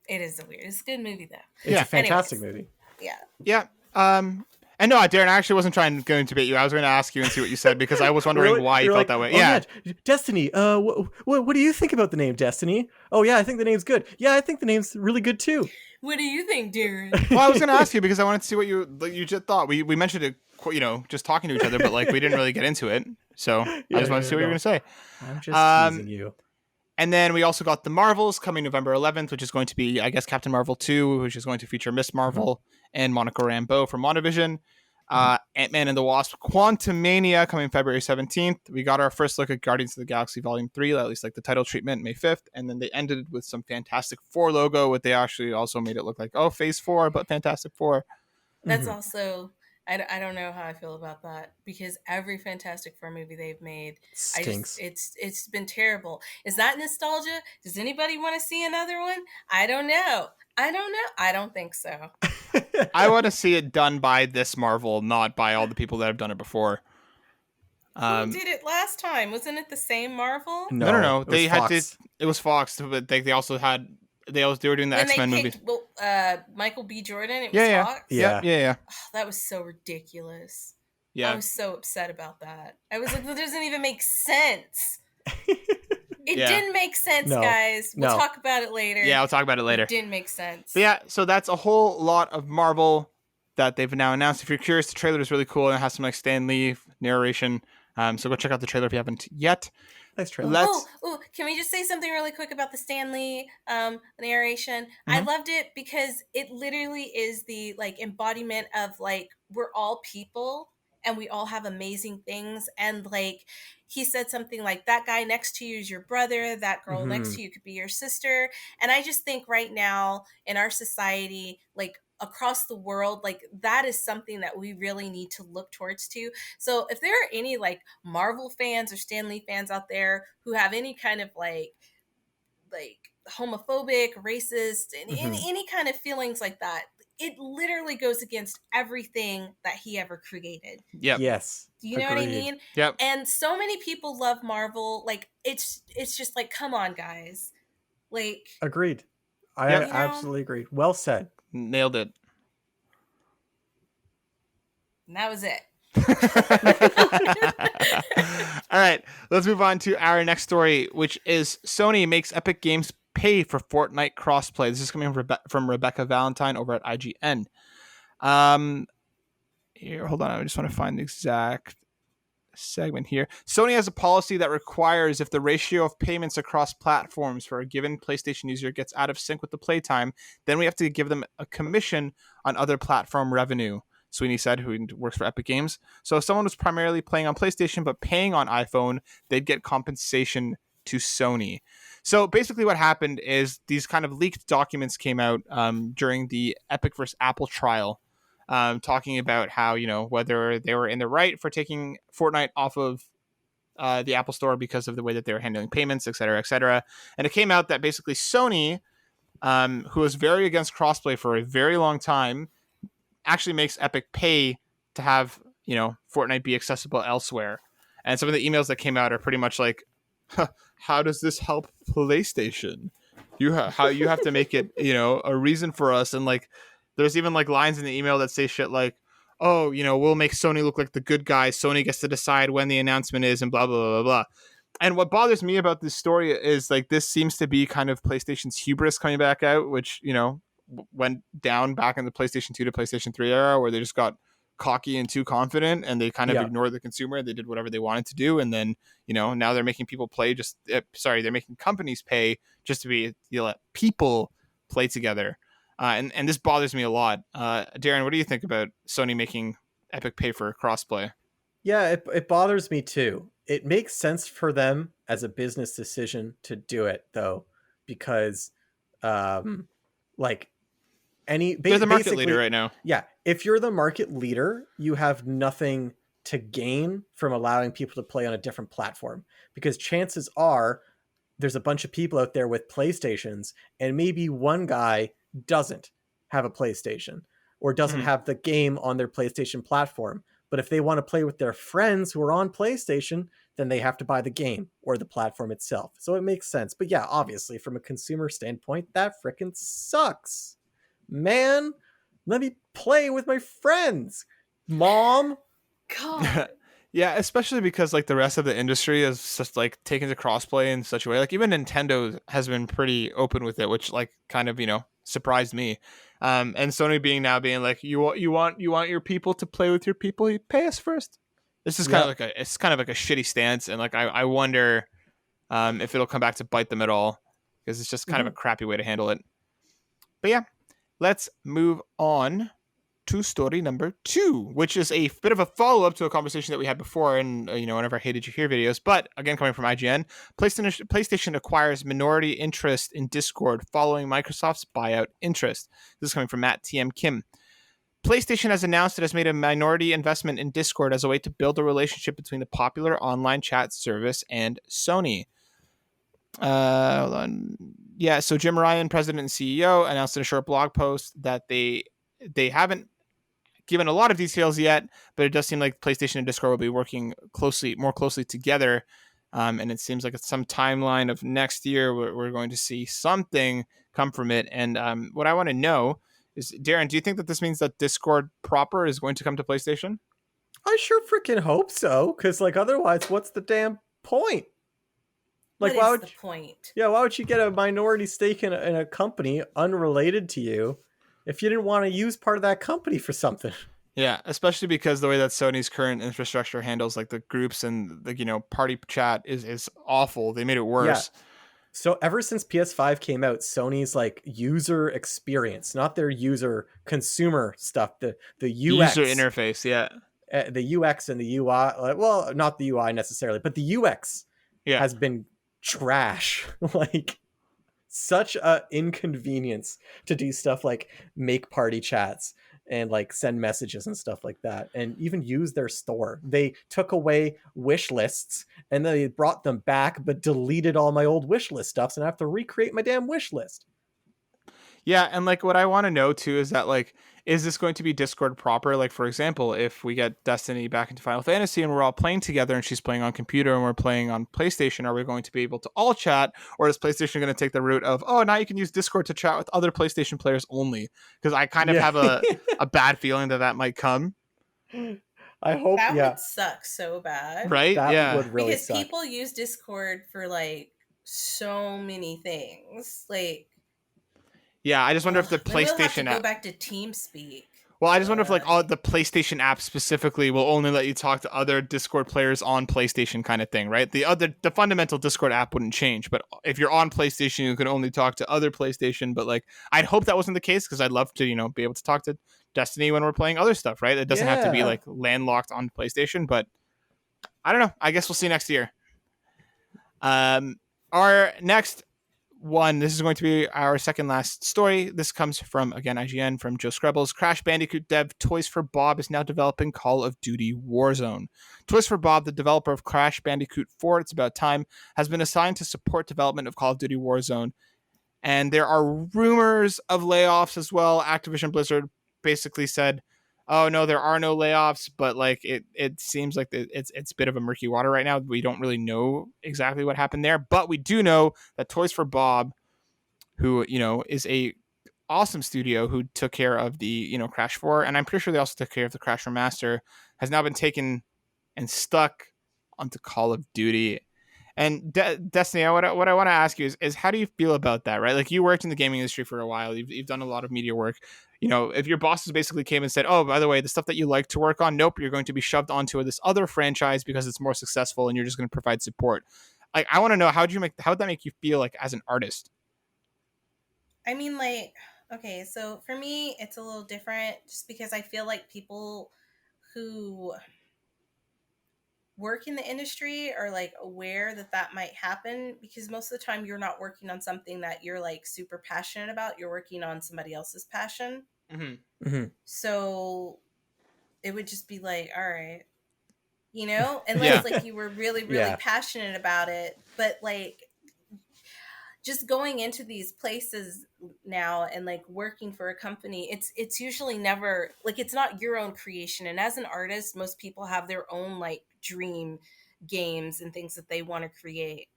It is it's a good movie though. It's a fantastic movie. Yeah. Yeah. And no, Darren, I actually wasn't trying to go into debate you. I was going to ask you and see what you said, because I was wondering why you felt that way. Oh, yeah. Destiny. What do you think about the name Destiny? Oh yeah, I think the name's good. Yeah, I think the name's really good too. What do you think, Darren? Well, I was going to ask you because I wanted to see what you just thought. We mentioned it, just talking to each other, but like we didn't really get into it. So I just wanted to see what you were going to say. I'm just teasing you. And then we also got the Marvels coming November 11th, which is going to be, I guess, Captain Marvel 2, which is going to feature Miss Marvel and Monica Rambeau from WandaVision. Ant-Man and the Wasp Quantumania coming February 17th. We got our first look at Guardians of the Galaxy Volume 3, at least like the title treatment, May 5th. And then they ended with some Fantastic Four logo, what they actually also made it look like, Phase 4, but Fantastic Four. That's also, I don't know how I feel about that, because every Fantastic Four movie they've made stinks. It's been terrible. Is that nostalgia? Does anybody want to see another one? I don't know. I don't think so. I want to see it done by this Marvel, not by all the people that have done it before. Who did it last time? Wasn't it the same Marvel? No. They had Fox. It was Fox, but they also had they were doing the X-Men movies. Michael B. Jordan. It was Fox. Yeah. Oh, that was so ridiculous. Yeah. I was so upset about that. I was like, that doesn't even make sense. It didn't make sense, guys. We'll talk about it later. Yeah, we'll talk about it later. It didn't make sense. But yeah, so that's a whole lot of Marvel that they've now announced. If you're curious, the trailer is really cool, and it has some like Stan Lee narration. So go check out the trailer if you haven't yet. Nice trailer. Can we just say something really quick about the Stan Lee narration? I loved it because it literally is the like embodiment of like, we're all people and we all have amazing things, and like he said something like, that guy next to you is your brother, that girl next to you could be your sister. And I just think right now in our society, like across the world, like that is something that we really need to look towards too. So if there are any like Marvel fans or Stan Lee fans out there who have any kind of like homophobic, racist, and any kind of feelings like that, it literally goes against everything that he ever created. Yep. Yes. Do you know what I mean? Yep. And so many people love Marvel. Like it's just like, come on, guys. Like, agreed. I absolutely agreed. Well said. Nailed it. And that was it. All right, let's move on to our next story, which is Sony makes Epic Games pay for Fortnite crossplay. This is coming from Rebecca Valentine over at IGN. Here, hold on. I just want to find the exact segment here. Sony has a policy that requires if the ratio of payments across platforms for a given PlayStation user gets out of sync with the playtime, then we have to give them a commission on other platform revenue, Sweeney said, who works for Epic Games. So if someone was primarily playing on PlayStation but paying on iPhone, they'd get compensation to Sony. So basically what happened is these kind of leaked documents came out during the Epic versus Apple trial, talking about how, whether they were in the right for taking Fortnite off of the Apple Store because of the way that they were handling payments, et cetera, et cetera. And it came out that basically Sony, who was very against crossplay for a very long time, actually makes Epic pay to have, Fortnite be accessible elsewhere. And some of the emails that came out are pretty much like, how does this help PlayStation? You have to make it, a reason for us. And like, there's even like lines in the email that say shit like, oh, we'll make Sony look like the good guys. Sony gets to decide when the announcement is and blah, blah, blah, blah. And what bothers me about this story is like, this seems to be kind of PlayStation's hubris coming back out, which, went down back in the PlayStation 2 to PlayStation 3 era, where they just got cocky and too confident and they kind of ignored the consumer. They did whatever they wanted to do. And then, now they're making people play they're making companies pay just to be, let people play together. And this bothers me a lot. Darren, what do you think about Sony making Epic pay for crossplay? Yeah, it bothers me too. It makes sense for them as a business decision to do it though, because like they're the market leader right now. Yeah, if you're the market leader, you have nothing to gain from allowing people to play on a different platform, because chances are there's a bunch of people out there with PlayStations and maybe one guy doesn't have a PlayStation or doesn't have the game on their PlayStation platform. But if they want to play with their friends who are on PlayStation, then they have to buy the game or the platform itself. So it makes sense. But yeah, obviously from a consumer standpoint, that frickin' sucks. Man, let me play with my friends, Mom. God. Yeah, especially because like the rest of the industry is just like taken to crossplay in such a way. Like even Nintendo has been pretty open with it, which like kind of surprised me. And Sony being like, you want your people to play with your people, you pay us first. This is kind of like a shitty stance, and like I wonder if it'll come back to bite them at all, because it's just kind of a crappy way to handle it. But yeah, let's move on to story number 2, which is a bit of a follow-up to a conversation that we had before in one of our Hey Did You Hear videos, but again coming from IGN. PlayStation acquires minority interest in Discord following Microsoft's buyout interest. This is coming from Matt TM Kim. PlayStation has announced it has made a minority investment in Discord as a way to build a relationship between the popular online chat service and Sony. Hold on. Yeah, so Jim Ryan, president and CEO, announced in a short blog post that they haven't given a lot of details yet, but it does seem like PlayStation and Discord will be working more closely together. And it seems like it's some timeline of next year we're going to see something come from it. And what I want to know is, Darren, do you think that this means that Discord proper is going to come to PlayStation? I sure freaking hope so, because like otherwise, what's the damn point? Like, what is the point? Yeah, why would you get a minority stake in a company unrelated to you if you didn't want to use part of that company for something? Yeah, especially because the way that Sony's current infrastructure handles like the groups and the party chat is awful. They made it worse. Yeah. So ever since PS5 came out, Sony's like user experience, not their user consumer stuff, the UX, user interface, yeah, the UX and the UI. Well, not the UI necessarily, but the UX has been trash. Like such a inconvenience to do stuff like make party chats and like send messages and stuff like that, and even use their store. They took away wish lists and they brought them back, but deleted all my old wish list stuff, and I have to recreate my damn wish list. Yeah, and like what I want to know too is that like, is this going to be Discord proper? Like, for example, if we get Destiny back into Final Fantasy and we're all playing together and she's playing on computer and we're playing on PlayStation, are we going to be able to all chat? Or is PlayStation going to take the route of, oh, now you can use Discord to chat with other PlayStation players only? Because I kind of have a bad feeling that might come. I hope that would suck so bad. Right? That would really because suck. People use Discord for like so many things. Like, yeah, I just wonder if the PlayStation PlayStation have to go back to TeamSpeak. Well, I just wonder if like all the PlayStation apps specifically will only let you talk to other Discord players on PlayStation kind of thing, right? The fundamental Discord app wouldn't change, but if you're on PlayStation, you can only talk to other PlayStation. But like, I'd hope that wasn't the case because I'd love to, be able to talk to Destiny when we're playing other stuff, right? It doesn't have to be Yeah. like landlocked on PlayStation, but I don't know. I guess we'll see next year. Our next one, this is going to be our second last story. This comes from, again, IGN, from Joe Screbbles. Crash Bandicoot dev Toys for Bob is now developing Call of Duty Warzone. Toys for Bob, the developer of Crash Bandicoot 4, It's About Time, has been assigned to support development of Call of Duty Warzone. And there are rumors of layoffs as well. Activision Blizzard basically said, oh no, there are no layoffs, but like it seems like it's a bit of a murky water right now. We don't really know exactly what happened there, but we do know that Toys for Bob, who is a awesome studio who took care of the Crash 4, and I'm pretty sure they also took care of the Crash Remaster, has now been taken and stuck onto Call of Duty. And Destiny, what I want to ask you is how do you feel about that, right? Like, you worked in the gaming industry for a while. You've done a lot of media work. If your bosses basically came and said, oh, by the way, the stuff that you like to work on, nope, you're going to be shoved onto this other franchise because it's more successful and you're just going to provide support. Like, I want to know, how would that make you feel like as an artist? I mean, like, okay, so for me, it's a little different just because I feel like people who work in the industry are like aware that might happen, because most of the time you're not working on something that you're like super passionate about. You're working on somebody else's passion. Mm-hmm. Mm-hmm. So it would just be like, all right, unless like you were really, really passionate about it. But like, just going into these places now and like working for a company, it's usually never like, it's not your own creation. And as an artist, most people have their own like dream games and things that they want to create.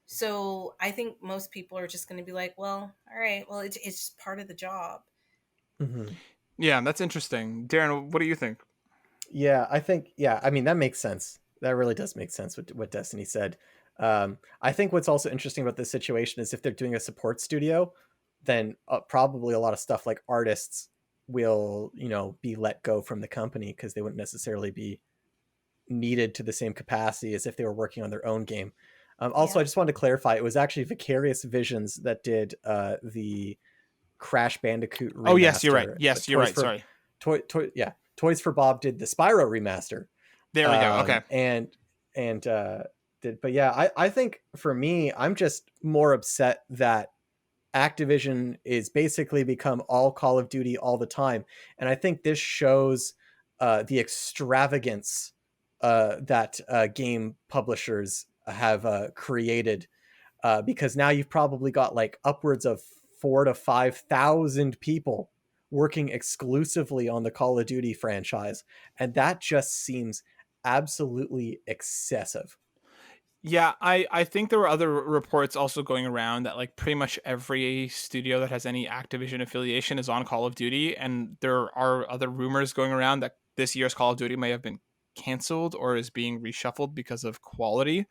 So I think most people are just going to be like, well, all right, well, it's just part of the job. Mm-hmm. Yeah, that's interesting. Darren, what do you think? Yeah, I think, I mean, that makes sense. That really does make sense what Destiny said. I think what's also interesting about this situation is if they're doing a support studio, then probably a lot of stuff like artists will, be let go from the company because they wouldn't necessarily be needed to the same capacity as if they were working on their own game. Also, I just wanted to clarify, it was actually Vicarious Visions that did the Crash Bandicoot remaster. Oh, yes, you're right. Yes, you're right. Sorry. Toys for Bob did the Spyro remaster. There we go. Okay. I think for me, I'm just more upset that Activision is basically become all Call of Duty all the time. And I think this shows the extravagance that game publishers have created, because now you've probably got like upwards of 4,000 to 5,000 people working exclusively on the Call of Duty franchise. And that just seems absolutely excessive. Yeah, I think there were other reports also going around that like pretty much every studio that has any Activision affiliation is on Call of Duty, and there are other rumors going around that this year's Call of Duty may have been canceled or is being reshuffled because of quality.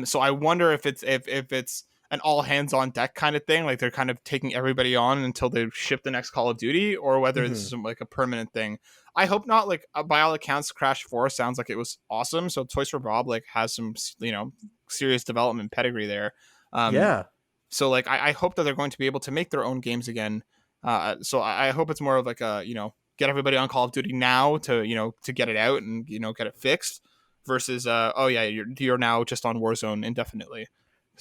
So I wonder if it's an all hands on deck kind of thing, like they're kind of taking everybody on until they ship the next Call of Duty, or whether this is like a permanent thing. I hope not. Like, by all accounts, Crash 4 sounds like it was awesome. So Toys for Bob like has some serious development pedigree there. So like I hope that they're going to be able to make their own games again. So I hope it's more of like a get everybody on Call of Duty now to to get it out and get it fixed, versus you're now just on Warzone indefinitely.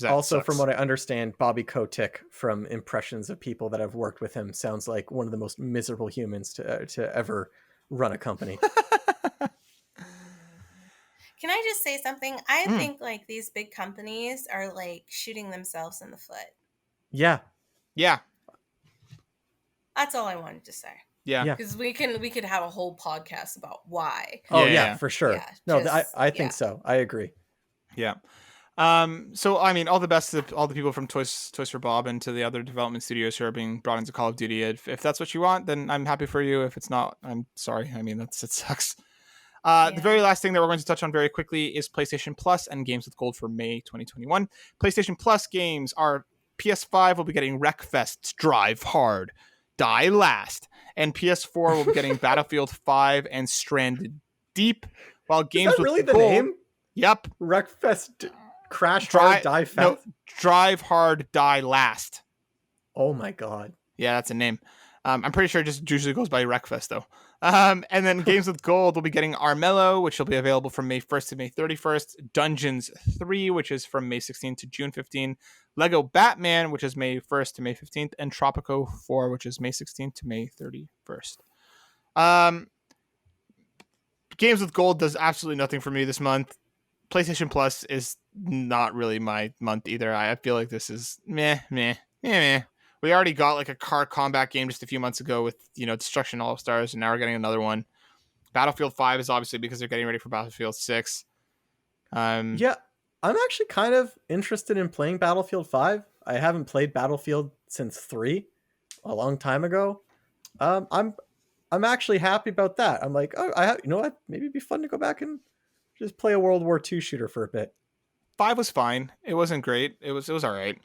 Also, from what I understand, Bobby Kotick, from impressions of people that have worked with him, sounds like one of the most miserable humans to ever run a company. Can I just say something? I think like these big companies are like shooting themselves in the foot. Yeah. That's all I wanted to say. Yeah. Because we could have a whole podcast about why. Oh yeah, for sure. I think so. I agree. Yeah. So I mean, all the best to all the people from Toys for Bob and to the other development studios who are being brought into Call of Duty. If that's what you want, then I'm happy for you. If it's not, I'm sorry. I mean, it sucks. The very last thing that we're going to touch on very quickly is PlayStation Plus and games with gold for May 2021. PlayStation Plus games are PS5 will be getting Wreckfest's Drive Hard, Die Last, and PS4 will be getting Battlefield 5 and Stranded Deep. While Is games that with really the gold, name? Yep. Wreckfest, crash hard, die fast. No, drive hard, die last. Oh my god. Yeah, that's a name. I'm pretty sure it just usually goes by Wreckfest though. And then games with gold will be getting Armello, which will be available from May 1st to May 31st. Dungeons 3, which is from May 16th to June 15th. Lego Batman, which is May 1st to May 15th. And Tropico 4, which is May 16th to May 31st. Games with gold does absolutely nothing for me this month. PlayStation Plus is not really my month either. I feel like this is meh. We already got like a car combat game just a few months ago with, Destruction All Stars, and now we're getting another one. Battlefield 5 is obviously because they're getting ready for Battlefield 6. Yeah, I'm actually kind of interested in playing Battlefield 5. I haven't played Battlefield since 3, a long time ago. I'm actually happy about that. I'm like, you know what? Maybe it'd be fun to go back and just play a World War II shooter for a bit. 5 was fine. It wasn't great. It was all right.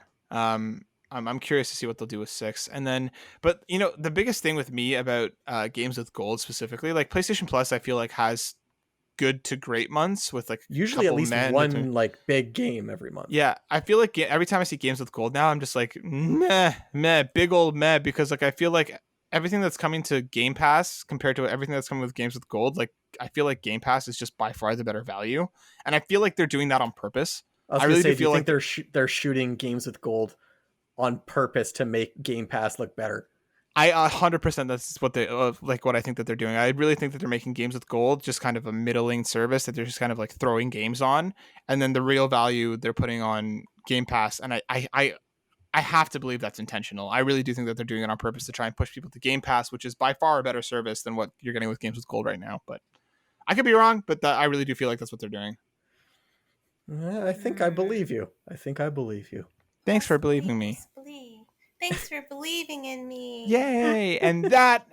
I'm curious to see what they'll do with 6. And then, but the biggest thing with me about games with gold specifically, like PlayStation Plus, I feel like has good to great months with like usually at least one like big game every month. Yeah, I feel like every time I see games with gold now, I'm just like meh, big old meh, because like I feel like everything that's coming to Game Pass compared to everything that's coming with games with gold, like I feel like Game Pass is just by far the better value, and I feel like they're doing that on purpose. I really do feel like they're shooting games with gold on purpose to make Game Pass look better. I 100% that's what they like. What I think that they're doing. I really think that they're making games with gold just kind of a middling service that they're just kind of like throwing games on, and then the real value they're putting on Game Pass. And I have to believe that's intentional. I really do think that they're doing it on purpose to try and push people to Game Pass, which is by far a better service than what you're getting with games with gold right now. But I could be wrong, but I really do feel like that's what they're doing. I think I believe you. Thanks for believing me. Thanks for believing in me. Yay! And that,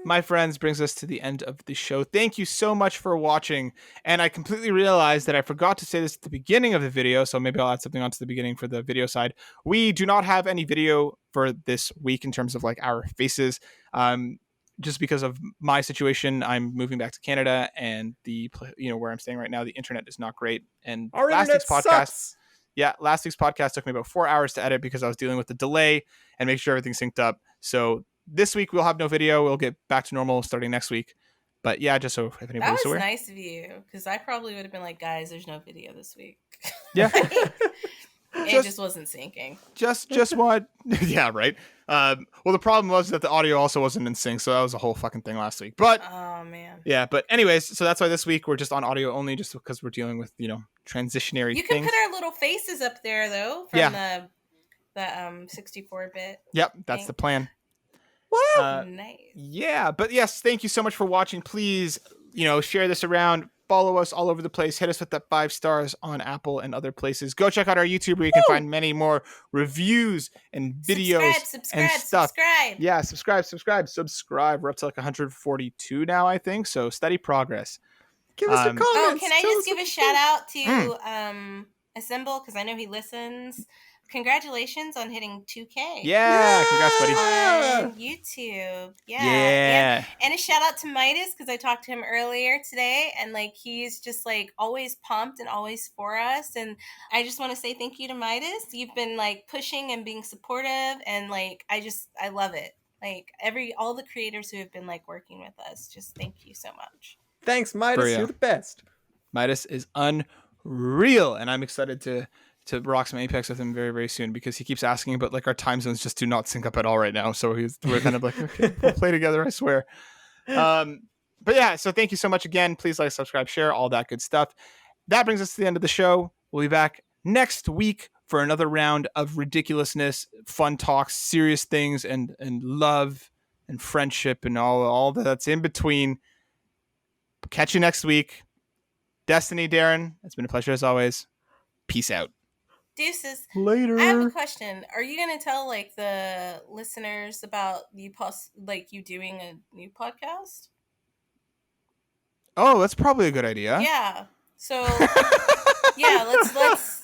my friends, brings us to the end of the show. Thank you so much for watching. And I completely realized that I forgot to say this at the beginning of the video, so maybe I'll add something onto the beginning for the video side. We do not have any video for this week in terms of like our faces. Just because of my situation, I'm moving back to Canada, and where I'm staying right now, the internet is not great. And our internet sucks. Yeah, last week's podcast took me about 4 hours to edit because I was dealing with the delay and make sure everything's synced up. So this week we'll have no video. We'll get back to normal starting next week. But yeah, just so if anybody's aware. That was nice of you, because I probably would have been like, guys, there's no video this week. Yeah. It just wasn't syncing. Just what? Yeah, right. Well, the problem was that the audio also wasn't in sync, so that was a whole fucking thing last week. But oh man. Yeah, but anyways, so that's why this week we're just on audio only, just because we're dealing with transitionary. You can put our little faces up there though from the 64-bit. Yep, that's the plan. Wow, nice. Yeah, but yes, thank you so much for watching. Please, share this around. Follow us all over the place. Hit us with that 5 stars on Apple and other places. Go check out our YouTube where you can find many more reviews and videos and stuff. Subscribe. Yeah, subscribe. We're up to like 142 now, I think. So steady progress. Give us your comments. Oh, can I just give a shout out to Assemble, because I know he listens. Congratulations on hitting 2K. Yeah, congrats, buddy. On YouTube. Yeah. And a shout out to Midas, because I talked to him earlier today, and like he's just like always pumped and always for us. And I just want to say thank you to Midas. You've been like pushing and being supportive, and like I love it. Like all the creators who have been like working with us, just thank you so much. Thanks, Midas. You're the best. Midas is unreal, and I'm excited to rock some Apex with him very, very soon, because he keeps asking, but like our time zones just do not sync up at all right now. So we're kind of like, okay, we'll play together, I swear. But yeah, so thank you so much again. Please like, subscribe, share, all that good stuff. That brings us to the end of the show. We'll be back next week for another round of ridiculousness, fun talks, serious things, and love and friendship and all that's in between. Catch you next week. Destiny, Darren, it's been a pleasure as always. Peace out. Deuces. Later. I have a question. Are you going to tell like the listeners about you doing a new podcast? Oh, that's probably a good idea. Yeah. So Yeah,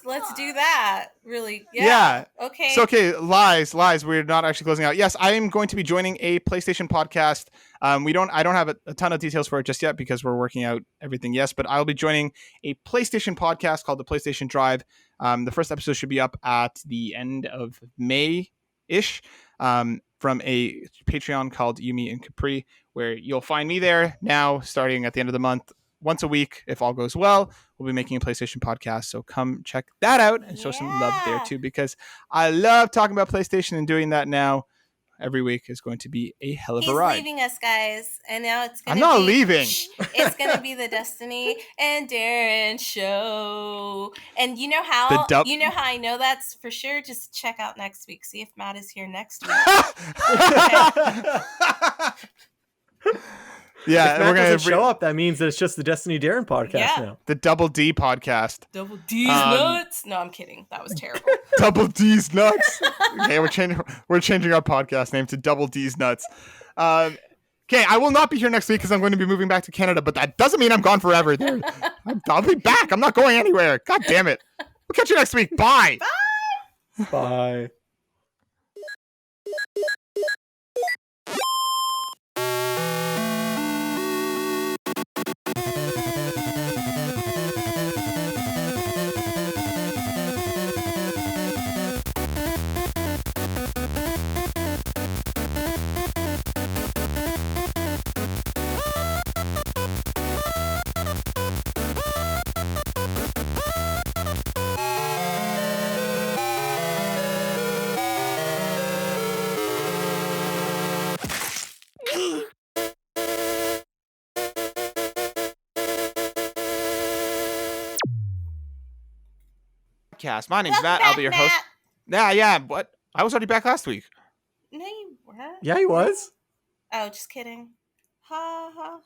let's do that. Really. Yeah. Yeah. Okay. So, okay, lies. We're not actually closing out. Yes, I am going to be joining a PlayStation podcast. I don't have a ton of details for it just yet because we're working out everything. Yes, but I'll be joining a PlayStation podcast called the PlayStation Drive. The first episode should be up at the end of May-ish. From a Patreon called Yumi and Capri, where you'll find me there now, starting at the end of the month, once a week, if all goes well. We'll be making a PlayStation podcast, so come check that out and show some love there too, because I love talking about PlayStation, and doing that now every week is going to be a hell of a ride. He's leaving us, guys, and now it's gonna I'm not be, leaving. It's gonna be the Destiny and Darren show. And you know how I know that's for sure? Just check out next week. See if Matt is here next week. Yeah, if Matt doesn't show up, that means that it's just the Destiny Darren podcast now. The Double D podcast. Double D's nuts. No, I'm kidding. That was terrible. Double D's nuts. Okay, we're changing our podcast name to Double D's nuts. Okay, I will not be here next week because I'm going to be moving back to Canada, but that doesn't mean I'm gone forever. I'll be back. I'm not going anywhere. God damn it. We'll catch you next week. Bye. Bye. Bye. My name's Matt. I'll be your host. Yeah. What? I was already back last week. No, you weren't. Yeah, he was. Oh, just kidding. Ha ha.